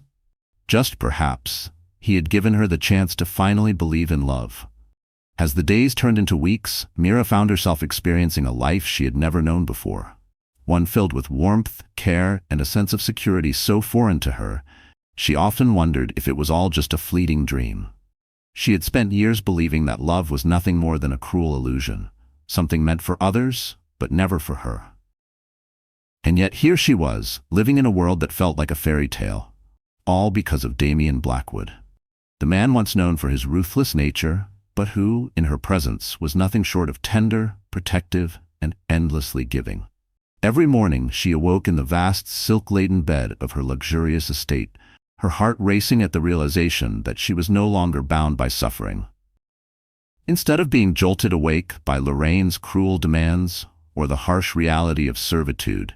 just perhaps, he had given her the chance to finally believe in love. As the days turned into weeks, Mira found herself experiencing a life she had never known before. One filled with warmth, care, and a sense of security so foreign to her, she often wondered if it was all just a fleeting dream. She had spent years believing that love was nothing more than a cruel illusion, something meant for others, but never for her. And yet here she was, living in a world that felt like a fairy tale, all because of Damien Blackwood. The man once known for his ruthless nature, but who, in her presence, was nothing short of tender, protective, and endlessly giving. Every morning she awoke in the vast, silk-laden bed of her luxurious estate, her heart racing at the realization that she was no longer bound by suffering. Instead of being jolted awake by Lorraine's cruel demands or the harsh reality of servitude,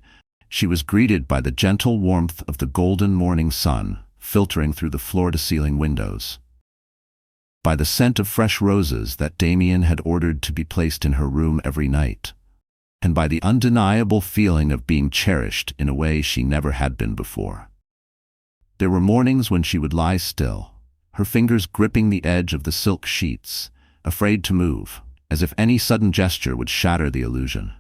she was greeted by the gentle warmth of the golden morning sun filtering through the floor-to-ceiling windows, by the scent of fresh roses that Damien had ordered to be placed in her room every night, and by the undeniable feeling of being cherished in a way she never had been before. There were mornings when she would lie still, her fingers gripping the edge of the silk sheets, afraid to move, as if any sudden gesture would shatter the illusion.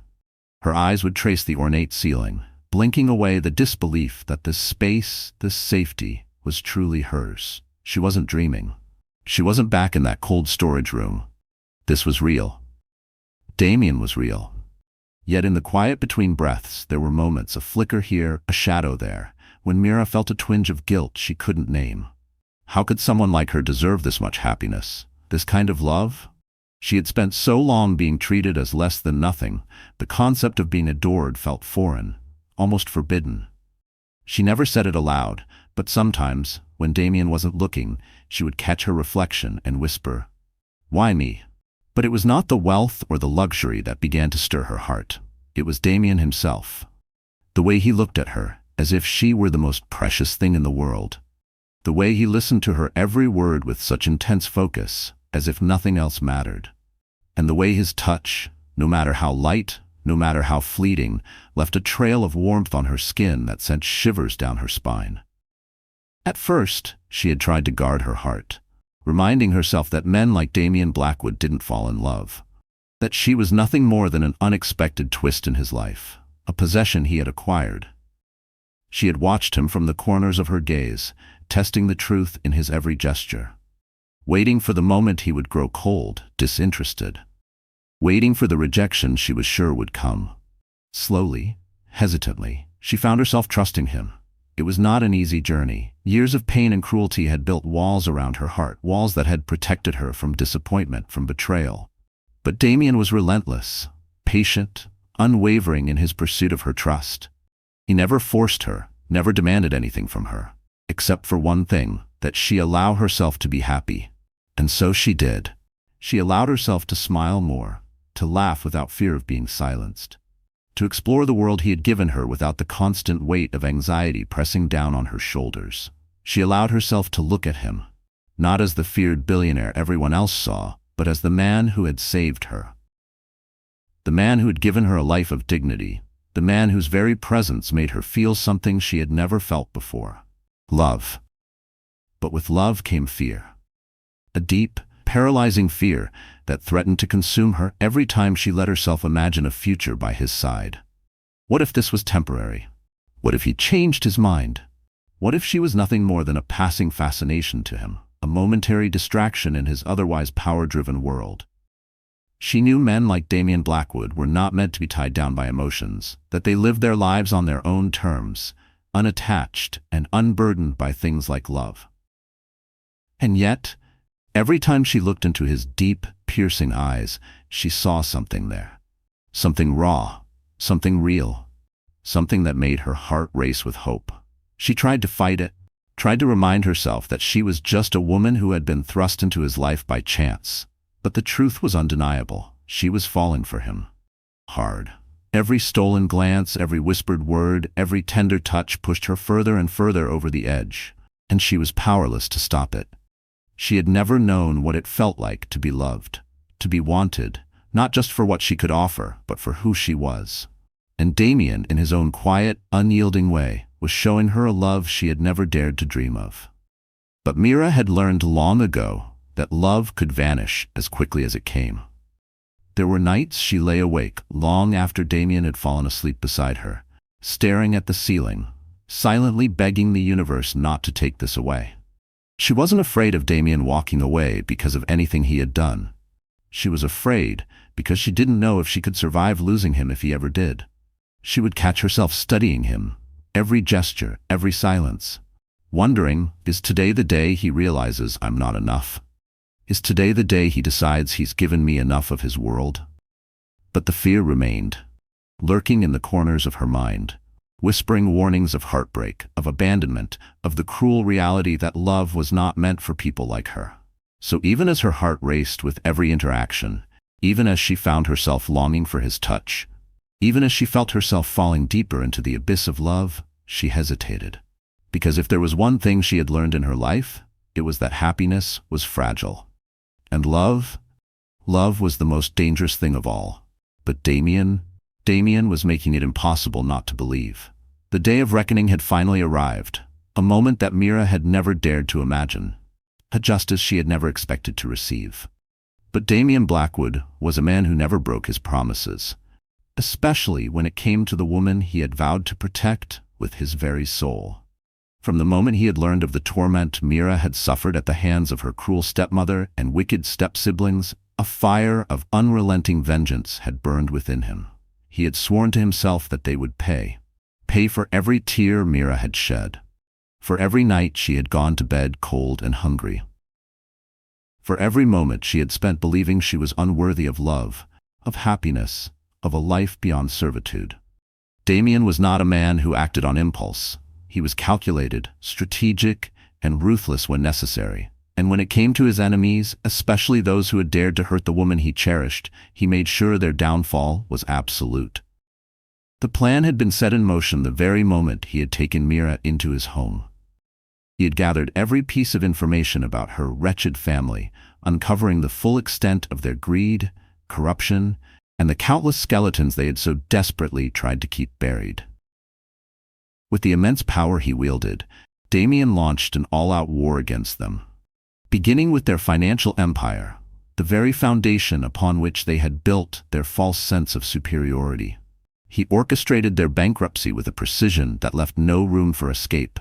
Her eyes would trace the ornate ceiling, blinking away the disbelief that this space, this safety, was truly hers. She wasn't dreaming. She wasn't back in that cold storage room. This was real. Damien was real. Yet in the quiet between breaths, there were moments, a flicker here, a shadow there, when Mira felt a twinge of guilt she couldn't name. How could someone like her deserve this much happiness, this kind of love? She had spent so long being treated as less than nothing, the concept of being adored felt foreign, almost forbidden. She never said it aloud, but sometimes, when Damien wasn't looking, she would catch her reflection and whisper, "Why me?" But it was not the wealth or the luxury that began to stir her heart. It was Damien himself. The way he looked at her, as if she were the most precious thing in the world. The way he listened to her every word with such intense focus, as if nothing else mattered. And the way his touch, no matter how light, no matter how fleeting, left a trail of warmth on her skin that sent shivers down her spine. At first, she had tried to guard her heart, reminding herself that men like Damien Blackwood didn't fall in love, that she was nothing more than an unexpected twist in his life, a possession he had acquired. She had watched him from the corners of her gaze, testing the truth in his every gesture, waiting for the moment he would grow cold, disinterested, waiting for the rejection she was sure would come. Slowly, hesitantly, she found herself trusting him. It was not an easy journey. Years of pain and cruelty had built walls around her heart, walls that had protected her from disappointment, from betrayal. But Damien was relentless, patient, unwavering in his pursuit of her trust. He never forced her, never demanded anything from her, except for one thing, that she allow herself to be happy. And so she did. She allowed herself to smile more, to laugh without fear of being silenced, to explore the world he had given her without the constant weight of anxiety pressing down on her shoulders. She allowed herself to look at him, not as the feared billionaire everyone else saw, but as the man who had saved her. The man who had given her a life of dignity, the man whose very presence made her feel something she had never felt before. Love. But with love came fear. A deep, paralyzing fear that threatened to consume her every time she let herself imagine a future by his side. What if this was temporary? What if he changed his mind? What if she was nothing more than a passing fascination to him, a momentary distraction in his otherwise power-driven world? She knew men like Damien Blackwood were not meant to be tied down by emotions, that they lived their lives on their own terms, unattached and unburdened by things like love. And yet, every time she looked into his deep, piercing eyes, she saw something there. Something raw, something real, something that made her heart race with hope. She tried to fight it, tried to remind herself that she was just a woman who had been thrust into his life by chance. But the truth was undeniable. She was falling for him. Hard. Every stolen glance, every whispered word, every tender touch pushed her further and further over the edge, and she was powerless to stop it. She had never known what it felt like to be loved, to be wanted, not just for what she could offer, but for who she was. And Damien, in his own quiet, unyielding way, was showing her a love she had never dared to dream of. But Mira had learned long ago that love could vanish as quickly as it came. There were nights she lay awake long after Damien had fallen asleep beside her, staring at the ceiling, silently begging the universe not to take this away. She wasn't afraid of Damien walking away because of anything he had done. She was afraid because she didn't know if she could survive losing him if he ever did. She would catch herself studying him, every gesture, every silence, wondering, is today the day he realizes I'm not enough? Is today the day he decides he's given me enough of his world? But the fear remained, lurking in the corners of her mind, whispering warnings of heartbreak, of abandonment, of the cruel reality that love was not meant for people like her. So even as her heart raced with every interaction, even as she found herself longing for his touch, even as she felt herself falling deeper into the abyss of love, she hesitated. Because if there was one thing she had learned in her life, it was that happiness was fragile. And love was the most dangerous thing of all. But Damien was making it impossible not to believe. The day of reckoning had finally arrived, a moment that Mira had never dared to imagine, a justice she had never expected to receive. But Damien Blackwood was a man who never broke his promises, especially when it came to the woman he had vowed to protect with his very soul. From the moment he had learned of the torment Mira had suffered at the hands of her cruel stepmother and wicked step-siblings, a fire of unrelenting vengeance had burned within him. He had sworn to himself that they would pay for every tear Mira had shed, for every night she had gone to bed cold and hungry, for every moment she had spent believing she was unworthy of love, of happiness, of a life beyond servitude. Damien was not a man who acted on impulse. He was calculated, strategic, and ruthless when necessary. And when it came to his enemies, especially those who had dared to hurt the woman he cherished, he made sure their downfall was absolute. The plan had been set in motion the very moment he had taken Mira into his home. He had gathered every piece of information about her wretched family, uncovering the full extent of their greed, corruption, and the countless skeletons they had so desperately tried to keep buried. With the immense power he wielded, Damien launched an all-out war against them. Beginning with their financial empire, the very foundation upon which they had built their false sense of superiority. He orchestrated their bankruptcy with a precision that left no room for escape.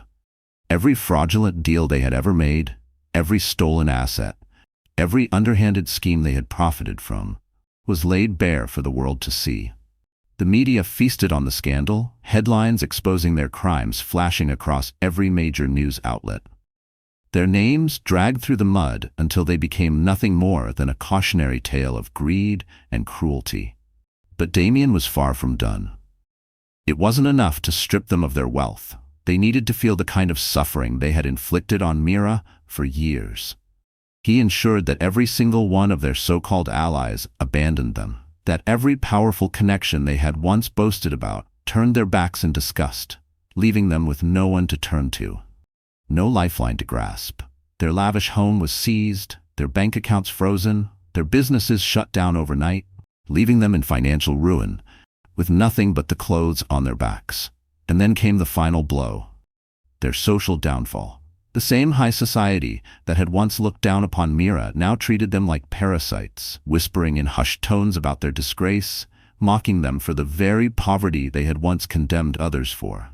Every fraudulent deal they had ever made, every stolen asset, every underhanded scheme they had profited from, was laid bare for the world to see. The media feasted on the scandal, headlines exposing their crimes flashing across every major news outlet. Their names dragged through the mud until they became nothing more than a cautionary tale of greed and cruelty. But Damien was far from done. It wasn't enough to strip them of their wealth. They needed to feel the kind of suffering they had inflicted on Mira for years. He ensured that every single one of their so-called allies abandoned them, that every powerful connection they had once boasted about turned their backs in disgust, leaving them with no one to turn to. No lifeline to grasp. Their lavish home was seized, their bank accounts frozen, their businesses shut down overnight, leaving them in financial ruin, with nothing but the clothes on their backs. And then came the final blow. Their social downfall. The same high society that had once looked down upon Mira now treated them like parasites, whispering in hushed tones about their disgrace, mocking them for the very poverty they had once condemned others for.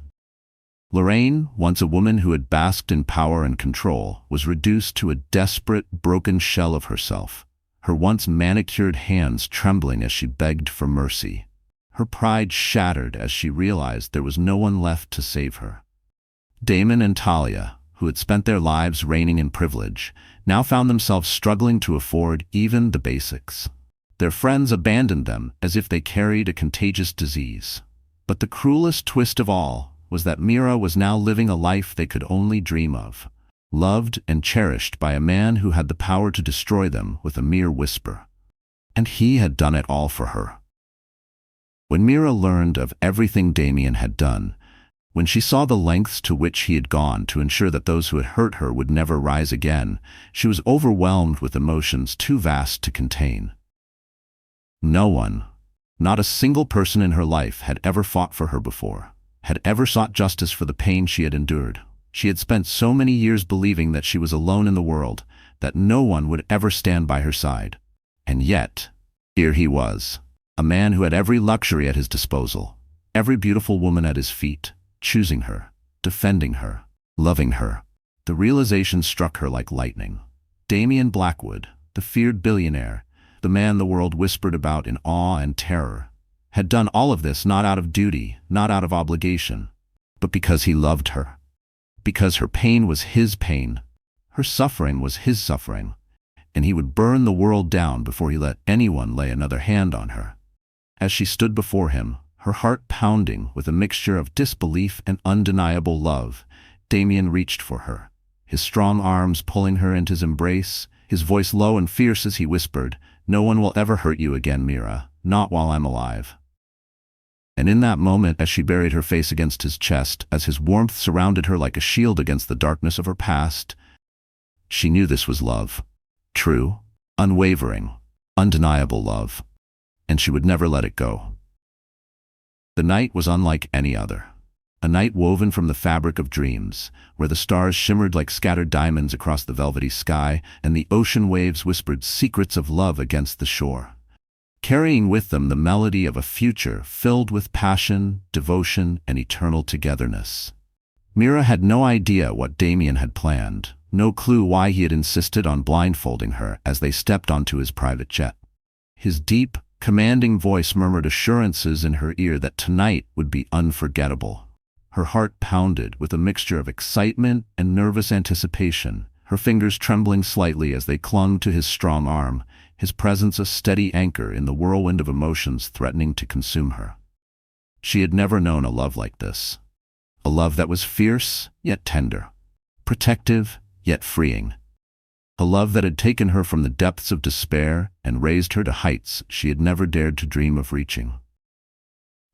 Lorraine, once a woman who had basked in power and control, was reduced to a desperate, broken shell of herself, her once manicured hands trembling as she begged for mercy. Her pride shattered as she realized there was no one left to save her. Damon and Talia, who had spent their lives reigning in privilege, now found themselves struggling to afford even the basics. Their friends abandoned them as if they carried a contagious disease. But the cruelest twist of all was that Mira was now living a life they could only dream of, loved and cherished by a man who had the power to destroy them with a mere whisper. And he had done it all for her. When Mira learned of everything Damien had done, when she saw the lengths to which he had gone to ensure that those who had hurt her would never rise again, she was overwhelmed with emotions too vast to contain. No one, not a single person in her life, had ever fought for her before, had ever sought justice for the pain she had endured. She had spent so many years believing that she was alone in the world, that no one would ever stand by her side. And yet, here he was, a man who had every luxury at his disposal, every beautiful woman at his feet, choosing her, defending her, loving her. The realization struck her like lightning. Damien Blackwood, the feared billionaire, the man the world whispered about in awe and terror, had done all of this not out of duty, not out of obligation, but because he loved her. Because her pain was his pain, her suffering was his suffering, and he would burn the world down before he let anyone lay another hand on her. As she stood before him, her heart pounding with a mixture of disbelief and undeniable love, Damien reached for her, his strong arms pulling her into his embrace, his voice low and fierce as he whispered, "No one will ever hurt you again, Mira, not while I'm alive." And in that moment, as she buried her face against his chest, as his warmth surrounded her like a shield against the darkness of her past, she knew this was love. True, unwavering, undeniable love. And she would never let it go. The night was unlike any other. A night woven from the fabric of dreams, where the stars shimmered like scattered diamonds across the velvety sky, and the ocean waves whispered secrets of love against the shore, carrying with them the melody of a future filled with passion, devotion, and eternal togetherness. Mira had no idea what Damien had planned, no clue why he had insisted on blindfolding her as they stepped onto his private jet. His deep, commanding voice murmured assurances in her ear that tonight would be unforgettable. Her heart pounded with a mixture of excitement and nervous anticipation, her fingers trembling slightly as they clung to his strong arm, his presence a steady anchor in the whirlwind of emotions threatening to consume her. She had never known a love like this. A love that was fierce, yet tender. Protective, yet freeing. A love that had taken her from the depths of despair and raised her to heights she had never dared to dream of reaching.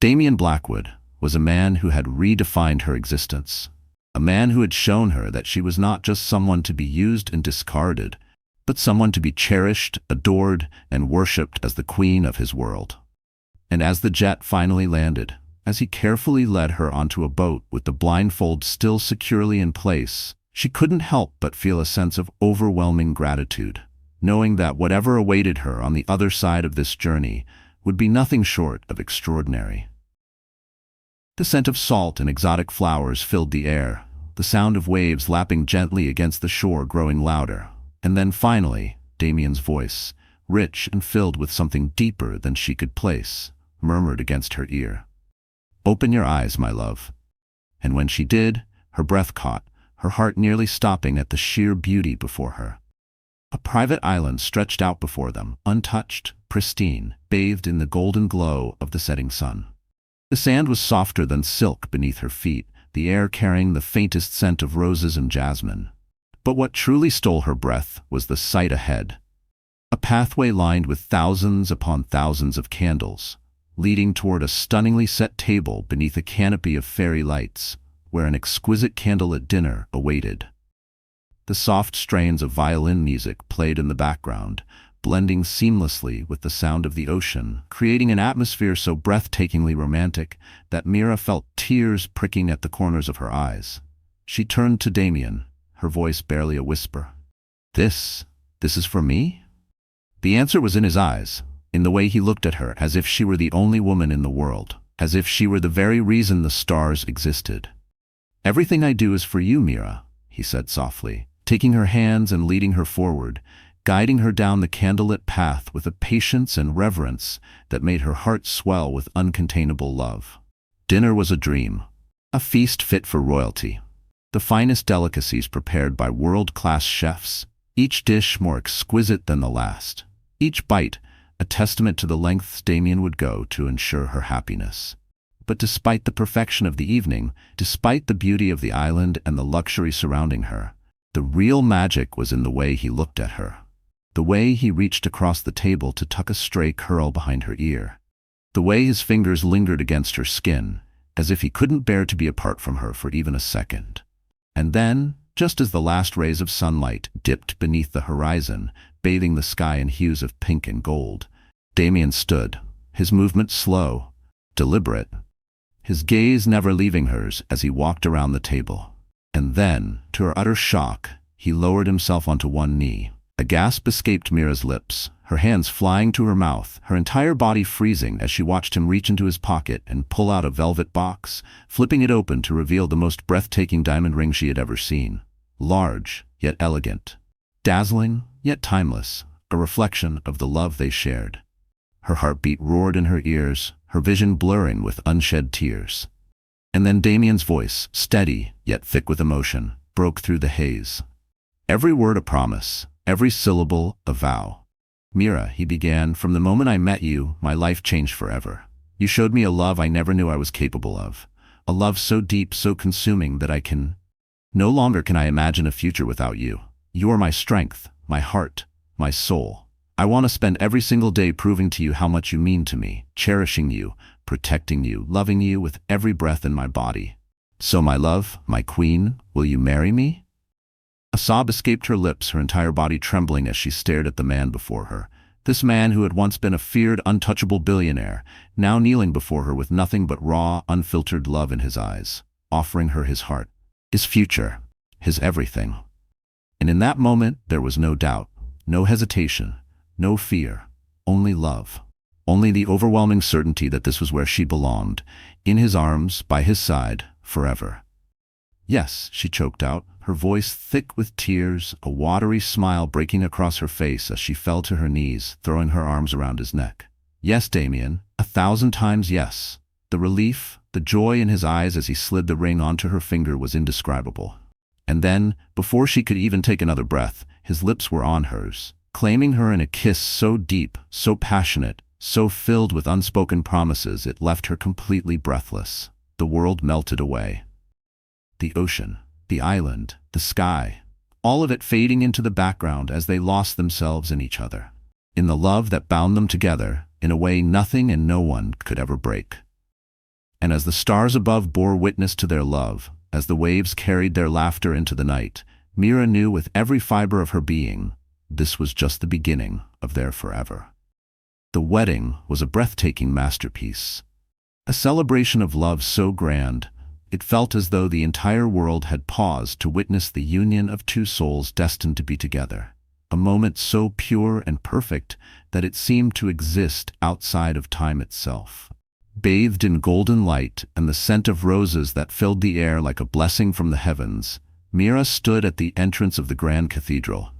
Damien Blackwood was a man who had redefined her existence, a man who had shown her that she was not just someone to be used and discarded, but someone to be cherished, adored, and worshipped as the queen of his world. And as the jet finally landed, as he carefully led her onto a boat with the blindfold still securely in place, she couldn't help but feel a sense of overwhelming gratitude, knowing that whatever awaited her on the other side of this journey would be nothing short of extraordinary. The scent of salt and exotic flowers filled the air, the sound of waves lapping gently against the shore growing louder, and then finally, Damien's voice, rich and filled with something deeper than she could place, murmured against her ear. "Open your eyes, my love." And when she did, her breath caught, her heart nearly stopping at the sheer beauty before her. A private island stretched out before them, untouched, pristine, bathed in the golden glow of the setting sun. The sand was softer than silk beneath her feet, the air carrying the faintest scent of roses and jasmine. But what truly stole her breath was the sight ahead. A pathway lined with thousands upon thousands of candles, leading toward a stunningly set table beneath a canopy of fairy lights, where an exquisite candlelit dinner awaited. The soft strains of violin music played in the background, blending seamlessly with the sound of the ocean, creating an atmosphere so breathtakingly romantic that Mira felt tears pricking at the corners of her eyes. She turned to Damien, her voice barely a whisper. This is for me?" The answer was in his eyes, in the way he looked at her, as if she were the only woman in the world, as if she were the very reason the stars existed. "Everything I do is for you, Mira," he said softly, taking her hands and leading her forward, guiding her down the candlelit path with a patience and reverence that made her heart swell with uncontainable love. Dinner was a dream, a feast fit for royalty. The finest delicacies prepared by world-class chefs, each dish more exquisite than the last, each bite a testament to the lengths Damien would go to ensure her happiness. But despite the perfection of the evening, despite the beauty of the island and the luxury surrounding her, the real magic was in the way he looked at her. The way he reached across the table to tuck a stray curl behind her ear. The way his fingers lingered against her skin, as if he couldn't bear to be apart from her for even a second. And then, just as the last rays of sunlight dipped beneath the horizon, bathing the sky in hues of pink and gold, Damien stood, his movement slow, deliberate, his gaze never leaving hers as he walked around the table. And then, to her utter shock, he lowered himself onto one knee. A gasp escaped Mira's lips, her hands flying to her mouth, her entire body freezing as she watched him reach into his pocket and pull out a velvet box, flipping it open to reveal the most breathtaking diamond ring she had ever seen. Large, yet elegant. Dazzling, yet timeless, a reflection of the love they shared. Her heartbeat roared in her ears, her vision blurring with unshed tears. And then Damien's voice, steady, yet thick with emotion, broke through the haze. Every word a promise, every syllable a vow. "Mira," he began, "from the moment I met you, my life changed forever. You showed me a love I never knew I was capable of. A love so deep, so consuming that no longer can I imagine a future without you. You are my strength, my heart, my soul. I want to spend every single day proving to you how much you mean to me, cherishing you, protecting you, loving you with every breath in my body. So my love, my queen, will you marry me?" A sob escaped her lips, her entire body trembling as she stared at the man before her. This man who had once been a feared, untouchable billionaire, now kneeling before her with nothing but raw, unfiltered love in his eyes, offering her his heart, his future, his everything. And in that moment, there was no doubt, no hesitation, no fear, only love. Only the overwhelming certainty that this was where she belonged, in his arms, by his side, forever. "Yes," she choked out, her voice thick with tears, a watery smile breaking across her face as she fell to her knees, throwing her arms around his neck. "Yes, Damien, 1,000 times yes." The relief, the joy in his eyes as he slid the ring onto her finger was indescribable. And then, before she could even take another breath, his lips were on hers, claiming her in a kiss so deep, so passionate, so filled with unspoken promises it left her completely breathless. The world melted away. The ocean, the island, the sky, all of it fading into the background as they lost themselves in each other, in the love that bound them together in a way nothing and no one could ever break. And as the stars above bore witness to their love, as the waves carried their laughter into the night, Mira knew with every fiber of her being, this was just the beginning of their forever. The wedding was a breathtaking masterpiece, a celebration of love so grand, it felt as though the entire world had paused to witness the union of two souls destined to be together, a moment so pure and perfect that it seemed to exist outside of time itself. Bathed in golden light and the scent of roses that filled the air like a blessing from the heavens, Mira stood at the entrance of the grand cathedral.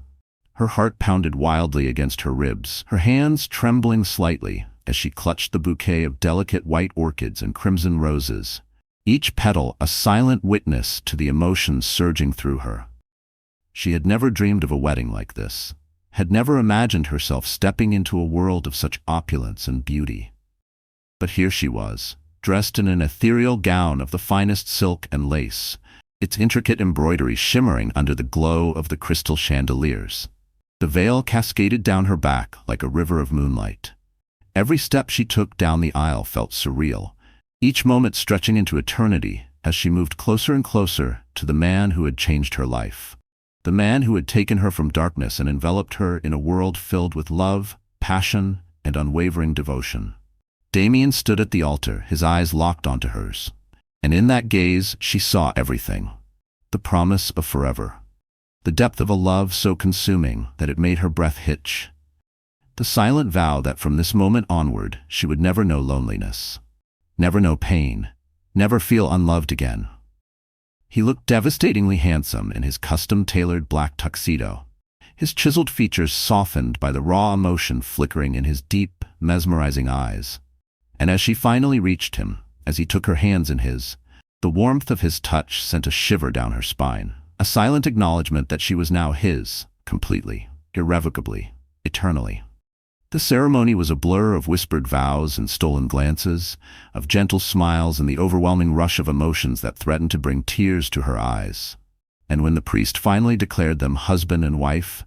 Her heart pounded wildly against her ribs, her hands trembling slightly as she clutched the bouquet of delicate white orchids and crimson roses, each petal a silent witness to the emotions surging through her. She had never dreamed of a wedding like this, had never imagined herself stepping into a world of such opulence and beauty. But here she was, dressed in an ethereal gown of the finest silk and lace, its intricate embroidery shimmering under the glow of the crystal chandeliers. The veil cascaded down her back like a river of moonlight. Every step she took down the aisle felt surreal, each moment stretching into eternity as she moved closer and closer to the man who had changed her life. The man who had taken her from darkness and enveloped her in a world filled with love, passion, and unwavering devotion. Damien stood at the altar, his eyes locked onto hers. And in that gaze, she saw everything. The promise of forever. The depth of a love so consuming that it made her breath hitch. The silent vow that from this moment onward, she would never know loneliness. Never know pain. Never feel unloved again. He looked devastatingly handsome in his custom-tailored black tuxedo, his chiseled features softened by the raw emotion flickering in his deep, mesmerizing eyes. And as she finally reached him, as he took her hands in his, the warmth of his touch sent a shiver down her spine, a silent acknowledgement that she was now his, completely, irrevocably, eternally. The ceremony was a blur of whispered vows and stolen glances, of gentle smiles and the overwhelming rush of emotions that threatened to bring tears to her eyes. And when the priest finally declared them husband and wife,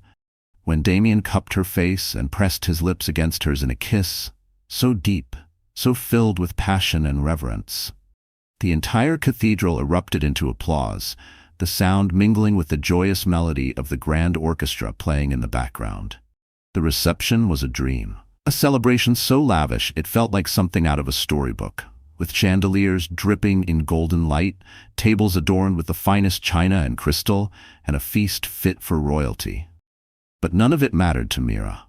when Damien cupped her face and pressed his lips against hers in a kiss, so deep, so filled with passion and reverence, the entire cathedral erupted into applause, the sound mingling with the joyous melody of the grand orchestra playing in the background. The reception was a dream. A celebration so lavish it felt like something out of a storybook, with chandeliers dripping in golden light, tables adorned with the finest china and crystal, and a feast fit for royalty. But none of it mattered to Mira.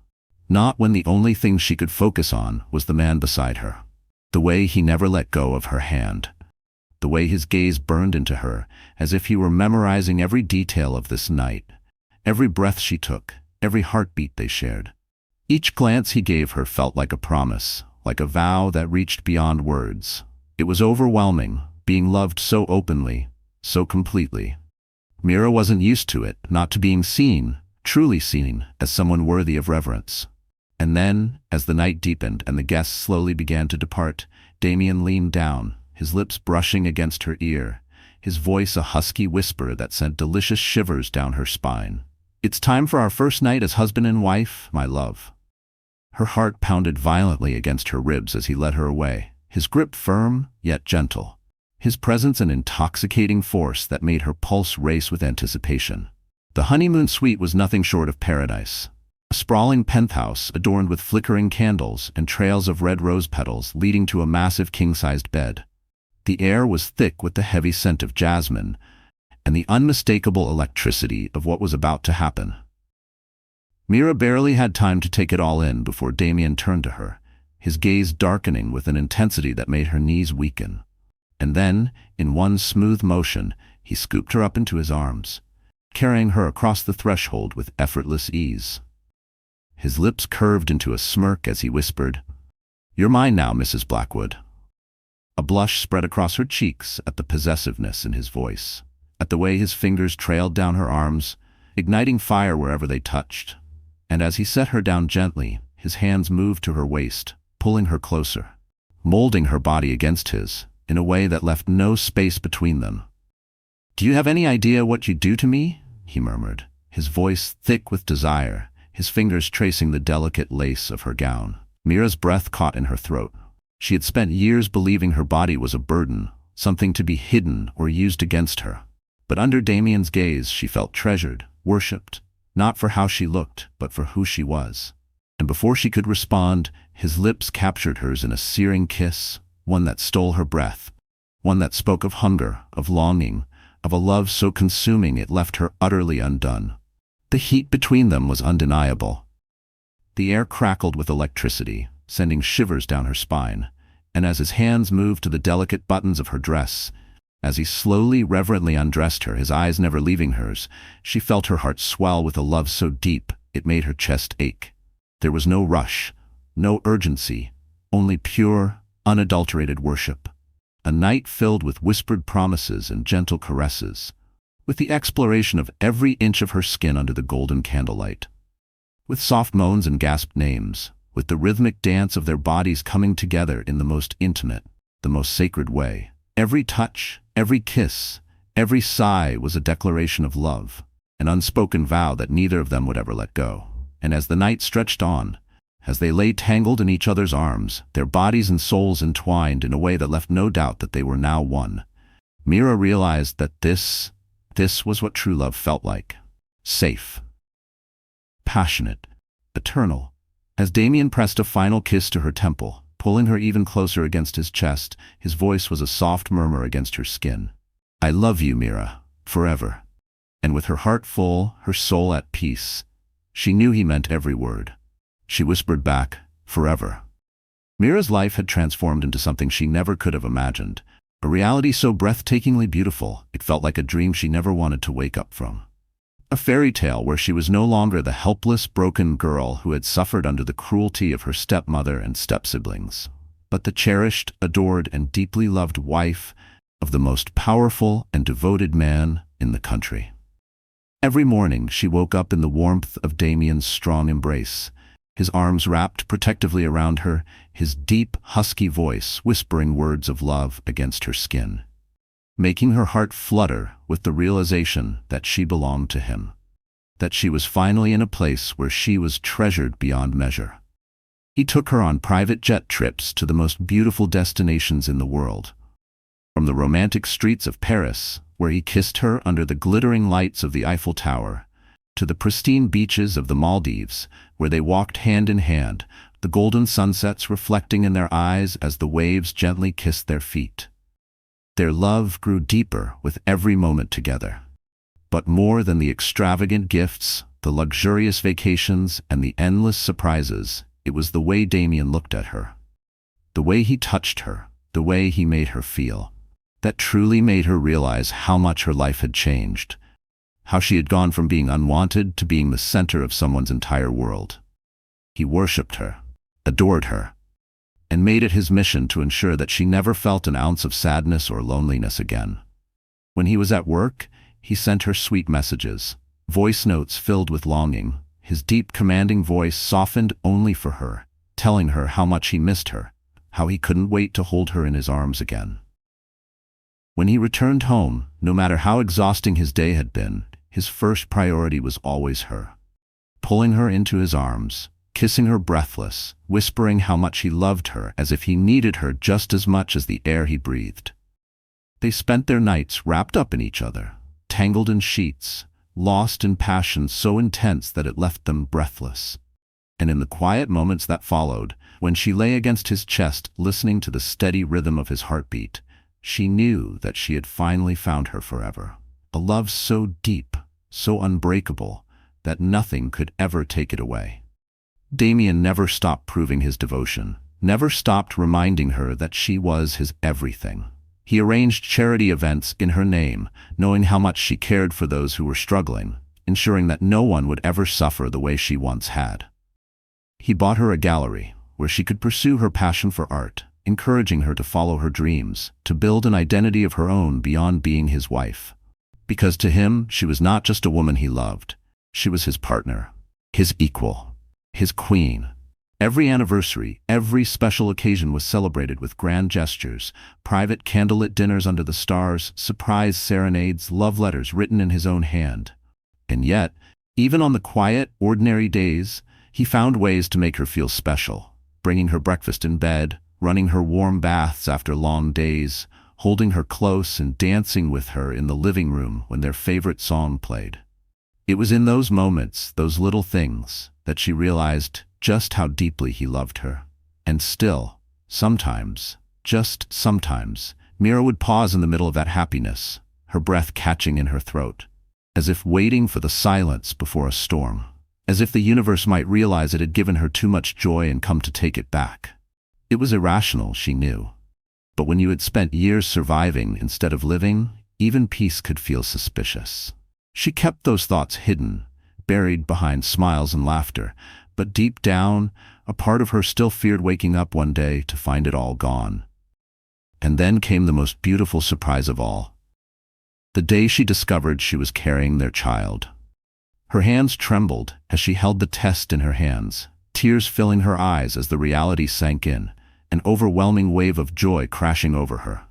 Not when the only thing she could focus on was the man beside her. The way he never let go of her hand. The way his gaze burned into her, as if he were memorizing every detail of this night, every breath she took, every heartbeat they shared. Each glance he gave her felt like a promise, like a vow that reached beyond words. It was overwhelming, being loved so openly, so completely. Mira wasn't used to it, not to being seen, truly seen, as someone worthy of reverence. And then, as the night deepened and the guests slowly began to depart, Damien leaned down, his lips brushing against her ear, his voice a husky whisper that sent delicious shivers down her spine. "It's time for our first night as husband and wife, my love." Her heart pounded violently against her ribs as he led her away, his grip firm, yet gentle, his presence an intoxicating force that made her pulse race with anticipation. The honeymoon suite was nothing short of paradise. A sprawling penthouse adorned with flickering candles and trails of red rose petals leading to a massive king-sized bed. The air was thick with the heavy scent of jasmine and the unmistakable electricity of what was about to happen. Mira barely had time to take it all in before Damien turned to her, his gaze darkening with an intensity that made her knees weaken. And then, in one smooth motion, he scooped her up into his arms, carrying her across the threshold with effortless ease. His lips curved into a smirk as he whispered, "You're mine now, Mrs. Blackwood." A blush spread across her cheeks at the possessiveness in his voice, at the way his fingers trailed down her arms, igniting fire wherever they touched. And as he set her down gently, his hands moved to her waist, pulling her closer, molding her body against his, in a way that left no space between them. "Do you have any idea what you do to me?" he murmured, his voice thick with desire, his fingers tracing the delicate lace of her gown. Mira's breath caught in her throat. She had spent years believing her body was a burden, something to be hidden or used against her. But under Damien's gaze, she felt treasured, worshipped, not for how she looked, but for who she was. And before she could respond, his lips captured hers in a searing kiss, one that stole her breath, one that spoke of hunger, of longing, of a love so consuming it left her utterly undone. The heat between them was undeniable. The air crackled with electricity, sending shivers down her spine, and as his hands moved to the delicate buttons of her dress, as he slowly, reverently undressed her, his eyes never leaving hers, she felt her heart swell with a love so deep it made her chest ache. There was no rush, no urgency, only pure, unadulterated worship. A night filled with whispered promises and gentle caresses, with the exploration of every inch of her skin under the golden candlelight, with soft moans and gasped names, with the rhythmic dance of their bodies coming together in the most intimate, the most sacred way. Every touch, every kiss, every sigh was a declaration of love, an unspoken vow that neither of them would ever let go. And as the night stretched on, as they lay tangled in each other's arms, their bodies and souls entwined in a way that left no doubt that they were now one, Mira realized that this was what true love felt like. Safe, passionate, eternal. As Damien pressed a final kiss to her temple, pulling her even closer against his chest, his voice was a soft murmur against her skin. "I love you, Mira, forever." And with her heart full, her soul at peace, she knew he meant every word. She whispered back, "Forever." Mira's life had transformed into something she never could have imagined, a reality so breathtakingly beautiful it felt like a dream she never wanted to wake up from. A fairy tale where she was no longer the helpless, broken girl who had suffered under the cruelty of her stepmother and step-siblings, but the cherished, adored, and deeply loved wife of the most powerful and devoted man in the country. Every morning she woke up in the warmth of Damien's strong embrace, his arms wrapped protectively around her, his deep, husky voice whispering words of love against her skin, making her heart flutter with the realization that she belonged to him, that she was finally in a place where she was treasured beyond measure. He took her on private jet trips to the most beautiful destinations in the world, from the romantic streets of Paris, where he kissed her under the glittering lights of the Eiffel Tower, to the pristine beaches of the Maldives, where they walked hand in hand, the golden sunsets reflecting in their eyes as the waves gently kissed their feet. Their love grew deeper with every moment together. But more than the extravagant gifts, the luxurious vacations, and the endless surprises, it was the way Damien looked at her. The way he touched her, the way he made her feel, that truly made her realize how much her life had changed, how she had gone from being unwanted to being the center of someone's entire world. He worshipped her, adored her, and made it his mission to ensure that she never felt an ounce of sadness or loneliness again. When he was at work, he sent her sweet messages, voice notes filled with longing, his deep, commanding voice softened only for her, telling her how much he missed her, how he couldn't wait to hold her in his arms again. When he returned home, no matter how exhausting his day had been, his first priority was always her. Pulling her into his arms, kissing her breathless, whispering how much he loved her as if he needed her just as much as the air he breathed. They spent their nights wrapped up in each other, tangled in sheets, lost in passion so intense that it left them breathless. And in the quiet moments that followed, when she lay against his chest listening to the steady rhythm of his heartbeat, she knew that she had finally found her forever. A love so deep, so unbreakable, that nothing could ever take it away. Damien never stopped proving his devotion, never stopped reminding her that she was his everything. He arranged charity events in her name, knowing how much she cared for those who were struggling, ensuring that no one would ever suffer the way she once had. He bought her a gallery, where she could pursue her passion for art, encouraging her to follow her dreams, to build an identity of her own beyond being his wife. Because to him, she was not just a woman he loved, she was his partner, his equal, his queen. Every anniversary, every special occasion was celebrated with grand gestures, private candlelit dinners under the stars, surprise serenades, love letters written in his own hand. And yet, even on the quiet, ordinary days, he found ways to make her feel special, bringing her breakfast in bed, running her warm baths after long days, holding her close and dancing with her in the living room when their favorite song played. It was in those moments, those little things, that she realized just how deeply he loved her. And still, sometimes, just sometimes, Mira would pause in the middle of that happiness, her breath catching in her throat, as if waiting for the silence before a storm, as if the universe might realize it had given her too much joy and come to take it back. It was irrational, she knew. But when you had spent years surviving instead of living, even peace could feel suspicious. She kept those thoughts hidden, buried behind smiles and laughter, but deep down, a part of her still feared waking up one day to find it all gone. And then came the most beautiful surprise of all. The day she discovered she was carrying their child. Her hands trembled as she held the test in her hands, tears filling her eyes as the reality sank in, an overwhelming wave of joy crashing over her.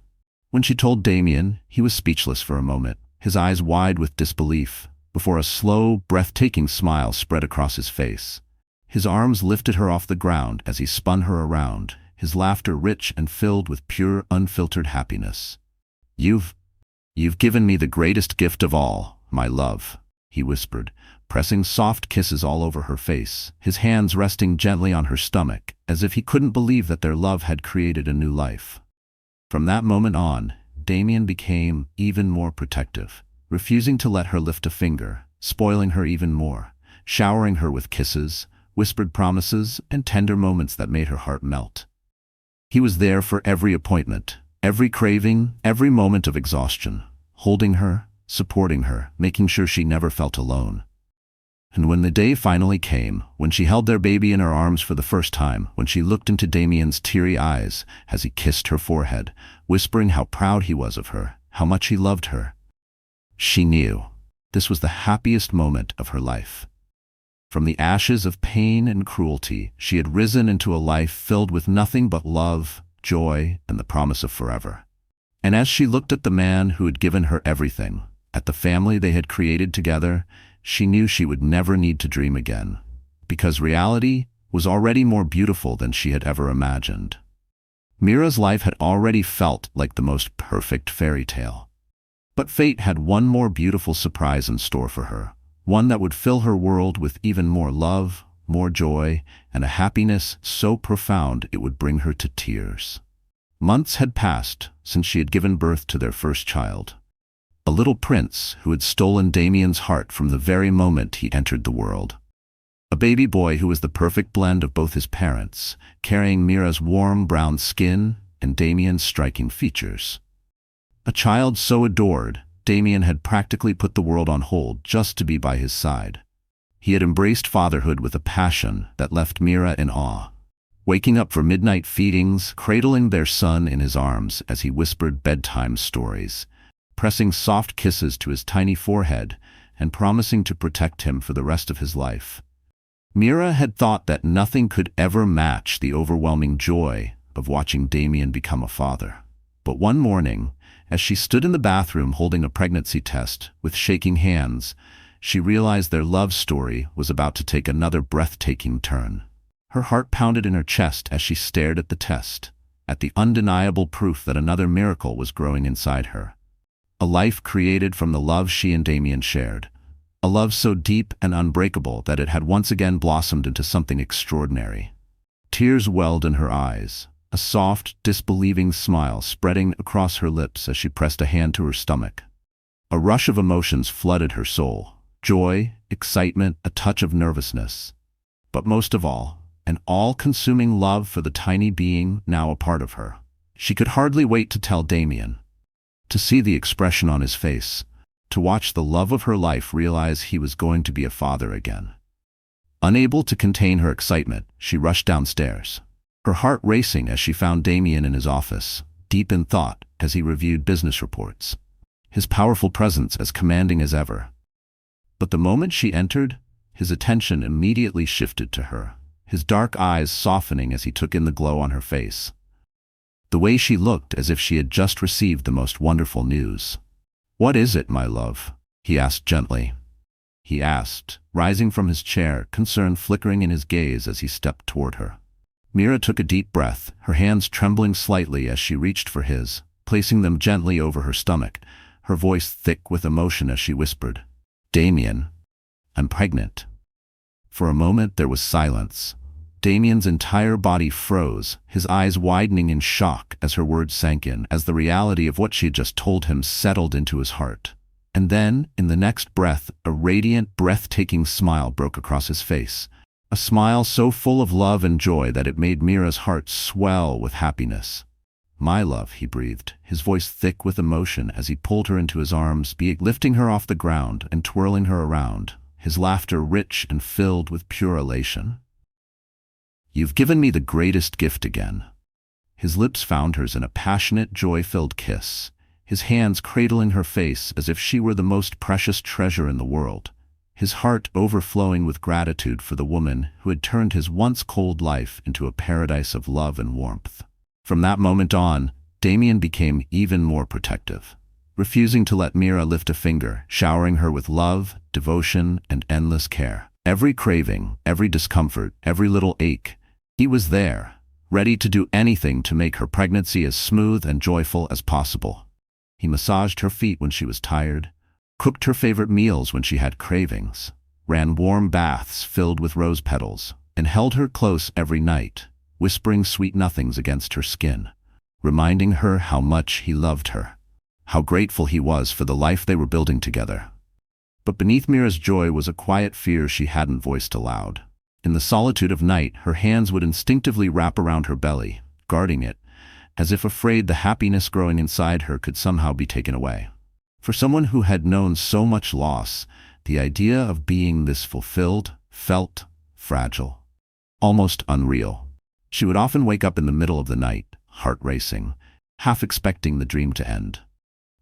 When she told Damien, he was speechless for a moment, his eyes wide with disbelief, before a slow, breathtaking smile spread across his face. His arms lifted her off the ground as he spun her around, his laughter rich and filled with pure, unfiltered happiness. You've given me the greatest gift of all, my love," he whispered, pressing soft kisses all over her face, his hands resting gently on her stomach, as if he couldn't believe that their love had created a new life. From that moment on, Damien became even more protective, refusing to let her lift a finger, spoiling her even more, showering her with kisses, whispered promises, and tender moments that made her heart melt. He was there for every appointment, every craving, every moment of exhaustion, holding her, supporting her, making sure she never felt alone. And when the day finally came, when she held their baby in her arms for the first time, when she looked into Damien's teary eyes as he kissed her forehead, whispering how proud he was of her, how much he loved her, she knew this was the happiest moment of her life. From the ashes of pain and cruelty, she had risen into a life filled with nothing but love, joy, and the promise of forever. And as she looked at the man who had given her everything, at the family they had created together, she knew she would never need to dream again, because reality was already more beautiful than she had ever imagined. Mira's life had already felt like the most perfect fairy tale. But fate had one more beautiful surprise in store for her, one that would fill her world with even more love, more joy, and a happiness so profound it would bring her to tears. Months had passed since she had given birth to their first child, a little prince who had stolen Damien's heart from the very moment he entered the world. A baby boy who was the perfect blend of both his parents, carrying Mira's warm brown skin and Damien's striking features. A child so adored, Damien had practically put the world on hold just to be by his side. He had embraced fatherhood with a passion that left Mira in awe, waking up for midnight feedings, cradling their son in his arms as he whispered bedtime stories, pressing soft kisses to his tiny forehead, and promising to protect him for the rest of his life. Mira had thought that nothing could ever match the overwhelming joy of watching Damien become a father. But one morning, as she stood in the bathroom holding a pregnancy test with shaking hands, she realized their love story was about to take another breathtaking turn. Her heart pounded in her chest as she stared at the test, at the undeniable proof that another miracle was growing inside her. A life created from the love she and Damien shared. A love so deep and unbreakable that it had once again blossomed into something extraordinary. Tears welled in her eyes, a soft, disbelieving smile spreading across her lips as she pressed a hand to her stomach. A rush of emotions flooded her soul. Joy, excitement, a touch of nervousness. But most of all, an all-consuming love for the tiny being now a part of her. She could hardly wait to tell Damien, to see the expression on his face, to watch the love of her life realize he was going to be a father again. Unable to contain her excitement, she rushed downstairs, her heart racing as she found Damien in his office, deep in thought as he reviewed business reports, his powerful presence as commanding as ever. But the moment she entered, his attention immediately shifted to her, his dark eyes softening as he took in the glow on her face. The way she looked as if she had just received the most wonderful news. "What is it, my love?" he asked gently. He asked, rising from his chair, concern flickering in his gaze as he stepped toward her. Mira took a deep breath, her hands trembling slightly as she reached for his, placing them gently over her stomach, her voice thick with emotion as she whispered, "Damien, I'm pregnant." For a moment there was silence. Damien's entire body froze, his eyes widening in shock as her words sank in, as the reality of what she had just told him settled into his heart. And then, in the next breath, a radiant, breathtaking smile broke across his face. A smile so full of love and joy that it made Mira's heart swell with happiness. "My love," he breathed, his voice thick with emotion as he pulled her into his arms, lifting her off the ground and twirling her around, his laughter rich and filled with pure elation. "You've given me the greatest gift again." His lips found hers in a passionate, joy-filled kiss, his hands cradling her face as if she were the most precious treasure in the world, his heart overflowing with gratitude for the woman who had turned his once cold life into a paradise of love and warmth. From that moment on, Damien became even more protective. refusing to let Mira lift a finger, showering her with love, devotion, and endless care. Every craving, every discomfort, every little ache, he was there, ready to do anything to make her pregnancy as smooth and joyful as possible. He massaged her feet when she was tired, cooked her favorite meals when she had cravings, ran warm baths filled with rose petals, and held her close every night, whispering sweet nothings against her skin, reminding her how much he loved her, how grateful he was for the life they were building together. But beneath Mira's joy was a quiet fear she hadn't voiced aloud. In the solitude of night, her hands would instinctively wrap around her belly, guarding it, as if afraid the happiness growing inside her could somehow be taken away. For someone who had known so much loss, the idea of being this fulfilled felt fragile, almost unreal. She would often wake up in the middle of the night, heart racing, half expecting the dream to end.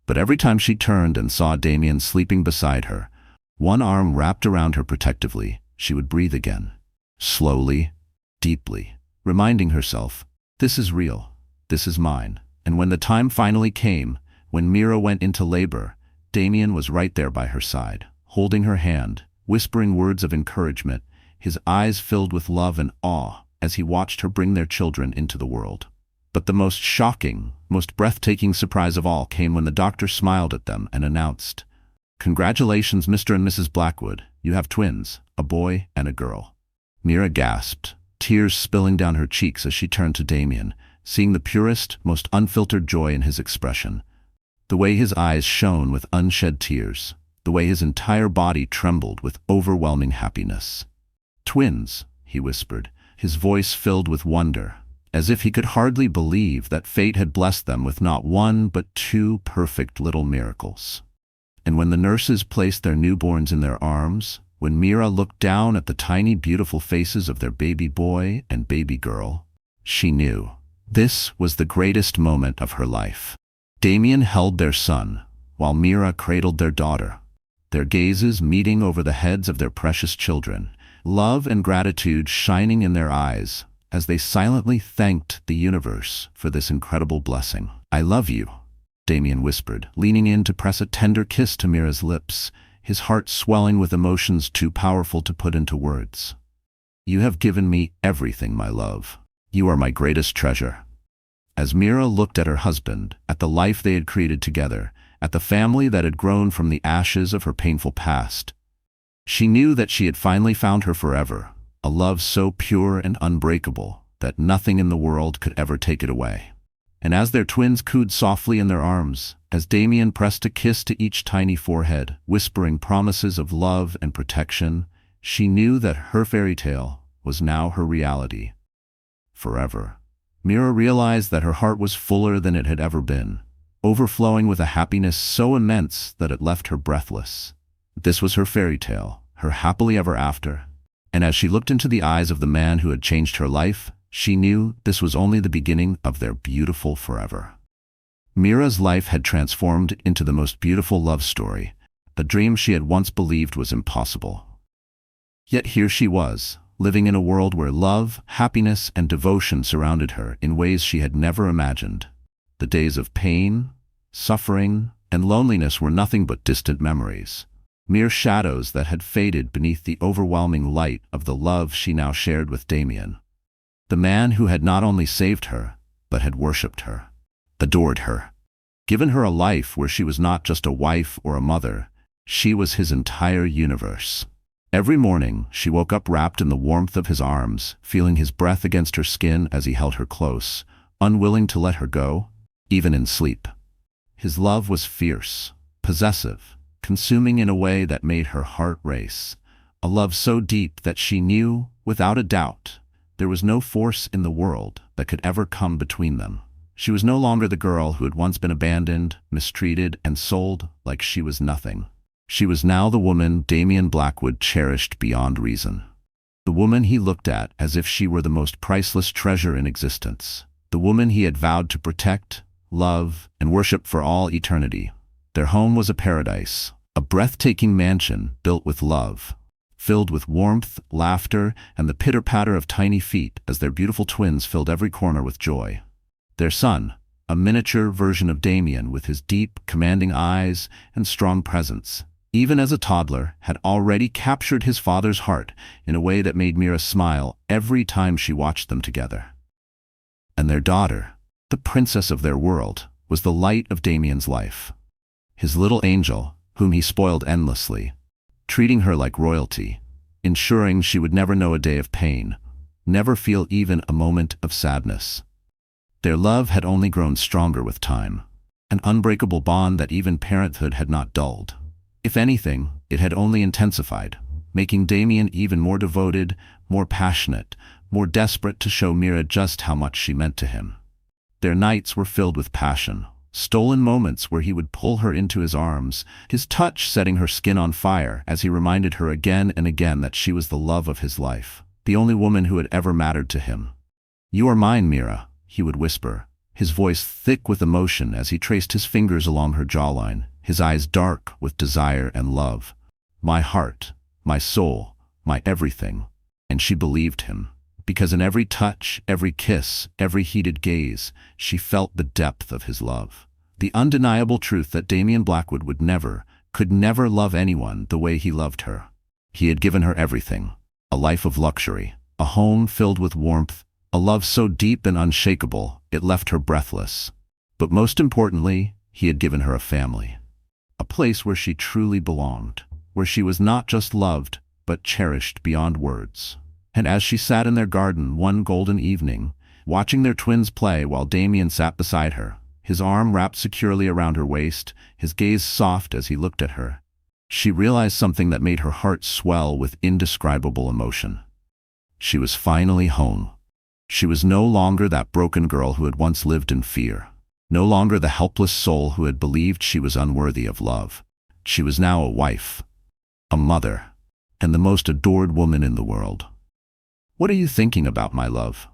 But every time she turned and saw Damien sleeping beside her, one arm wrapped around her protectively, she would breathe again, slowly, deeply, reminding herself, this is real, this is mine. And when the time finally came, when Mira went into labor, Damien was right there by her side, holding her hand, whispering words of encouragement, his eyes filled with love and awe as he watched her bring their children into the world. But the most shocking, most breathtaking surprise of all came when the doctor smiled at them and announced, "Congratulations, Mr. and Mrs. Blackwood. You have twins, a boy and a girl." Mira gasped, tears spilling down her cheeks as she turned to Damien, seeing the purest, most unfiltered joy in his expression. The way his eyes shone with unshed tears, the way his entire body trembled with overwhelming happiness. "Twins," he whispered, his voice filled with wonder, as if he could hardly believe that fate had blessed them with not one but two perfect little miracles. And when the nurses placed their newborns in their arms, when Mira looked down at the tiny beautiful faces of their baby boy and baby girl, she knew this was the greatest moment of her life. Damien held their son, while Mira cradled their daughter, their gazes meeting over the heads of their precious children, love and gratitude shining in their eyes as they silently thanked the universe for this incredible blessing. "I love you," Damien whispered, leaning in to press a tender kiss to Mira's lips, his heart swelling with emotions too powerful to put into words. "You have given me everything, my love. You are my greatest treasure." As Mira looked at her husband, at the life they had created together, at the family that had grown from the ashes of her painful past, she knew that she had finally found her forever, a love so pure and unbreakable that nothing in the world could ever take it away. And as their twins cooed softly in their arms, as Damien pressed a kiss to each tiny forehead, whispering promises of love and protection, she knew that her fairy tale was now her reality. Forever. Mira realized that her heart was fuller than it had ever been, overflowing with a happiness so immense that it left her breathless. This was her fairy tale, her happily ever after, and as she looked into the eyes of the man who had changed her life, she knew this was only the beginning of their beautiful forever. Mira's life had transformed into the most beautiful love story, the dream she had once believed was impossible. Yet here she was, living in a world where love, happiness, and devotion surrounded her in ways she had never imagined. The days of pain, suffering, and loneliness were nothing but distant memories, mere shadows that had faded beneath the overwhelming light of the love she now shared with Damien, the man who had not only saved her, but had worshipped her, adored her, given her a life where she was not just a wife or a mother, she was his entire universe. Every morning, she woke up wrapped in the warmth of his arms, feeling his breath against her skin as he held her close, unwilling to let her go, even in sleep. His love was fierce, possessive, consuming in a way that made her heart race, a love so deep that she knew, without a doubt, there was no force in the world that could ever come between them. She was no longer the girl who had once been abandoned, mistreated, and sold like she was nothing. She was now the woman Damien Blackwood cherished beyond reason. The woman he looked at as if she were the most priceless treasure in existence. The woman he had vowed to protect, love, and worship for all eternity. Their home was a paradise, a breathtaking mansion built with love, filled with warmth, laughter, and the pitter-patter of tiny feet as their beautiful twins filled every corner with joy. Their son, a miniature version of Damien with his deep, commanding eyes and strong presence. Even as a toddler, had already captured his father's heart in a way that made Mira smile every time she watched them together. And their daughter, the princess of their world, was the light of Damien's life. His little angel, whom he spoiled endlessly, treating her like royalty, ensuring she would never know a day of pain, never feel even a moment of sadness. Their love had only grown stronger with time, an unbreakable bond that even parenthood had not dulled. If anything, it had only intensified, making Damien even more devoted, more passionate, more desperate to show Mira just how much she meant to him. Their nights were filled with passion, stolen moments where he would pull her into his arms, his touch setting her skin on fire as he reminded her again and again that she was the love of his life, the only woman who had ever mattered to him. "You are mine, Mira," he would whisper, his voice thick with emotion as he traced his fingers along her jawline, his eyes dark with desire and love. "My heart, my soul, my everything." And she believed him, because in every touch, every kiss, every heated gaze, she felt the depth of his love. The undeniable truth that Damien Blackwood would never, could never love anyone the way he loved her. He had given her everything, a life of luxury, a home filled with warmth, a love so deep and unshakable it left her breathless. But most importantly, he had given her a family. A place where she truly belonged, where she was not just loved, but cherished beyond words. And as she sat in their garden one golden evening, watching their twins play while Damien sat beside her, his arm wrapped securely around her waist, his gaze soft as he looked at her, she realized something that made her heart swell with indescribable emotion. She was finally home. She was no longer that broken girl who had once lived in fear. No longer the helpless soul who had believed she was unworthy of love. She was now a wife, a mother, and the most adored woman in the world. "What are you thinking about, my love?"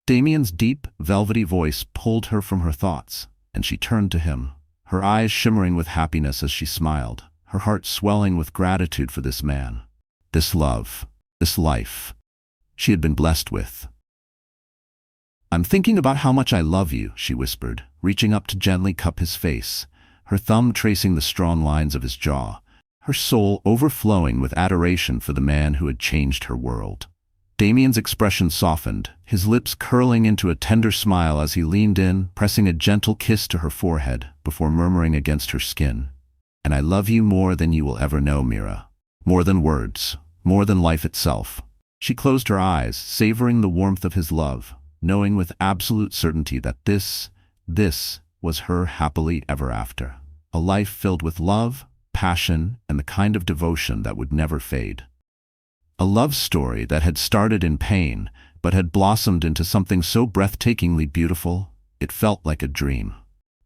Damien's deep, velvety voice pulled her from her thoughts, and she turned to him, her eyes shimmering with happiness as she smiled, her heart swelling with gratitude for this man, this love, this life she had been blessed with. "I'm thinking about how much I love you," she whispered, reaching up to gently cup his face, her thumb tracing the strong lines of his jaw, her soul overflowing with adoration for the man who had changed her world. Damien's expression softened, his lips curling into a tender smile as he leaned in, pressing a gentle kiss to her forehead before murmuring against her skin, "And I love you more than you will ever know, Mira. More than words, more than life itself." She closed her eyes, savoring the warmth of his love, knowing with absolute certainty that this was her happily ever after. A life filled with love, passion, and the kind of devotion that would never fade. A love story that had started in pain, but had blossomed into something so breathtakingly beautiful, it felt like a dream.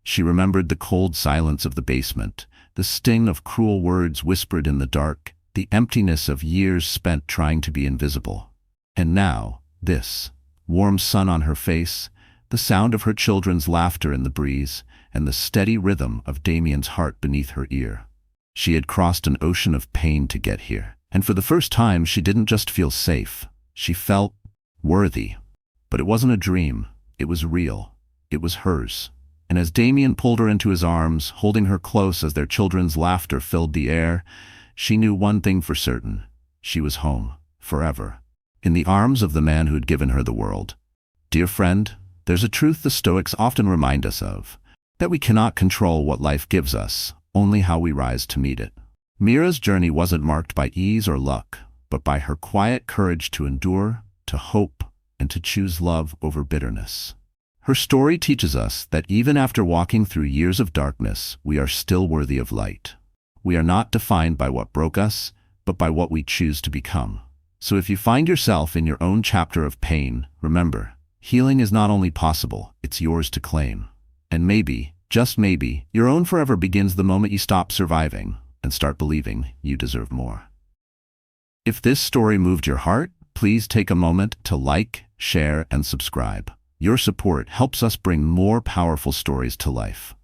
She remembered the cold silence of the basement, the sting of cruel words whispered in the dark, the emptiness of years spent trying to be invisible. And now, this warm sun on her face, the sound of her children's laughter in the breeze, and the steady rhythm of Damien's heart beneath her ear. She had crossed an ocean of pain to get here, and for the first time she didn't just feel safe, she felt worthy. But it wasn't a dream, it was real, it was hers. And as Damien pulled her into his arms, holding her close as their children's laughter filled the air, she knew one thing for certain: she was home, forever, in the arms of the man who had given her the world. Dear friend, there's a truth the Stoics often remind us of, that we cannot control what life gives us, only how we rise to meet it. Mira's journey wasn't marked by ease or luck, but by her quiet courage to endure, to hope, and to choose love over bitterness. Her story teaches us that even after walking through years of darkness, we are still worthy of light. We are not defined by what broke us, but by what we choose to become. So if you find yourself in your own chapter of pain, remember, healing is not only possible, it's yours to claim. And maybe, just maybe, your own forever begins the moment you stop surviving and start believing you deserve more. If this story moved your heart, please take a moment to like, share, and subscribe. Your support helps us bring more powerful stories to life.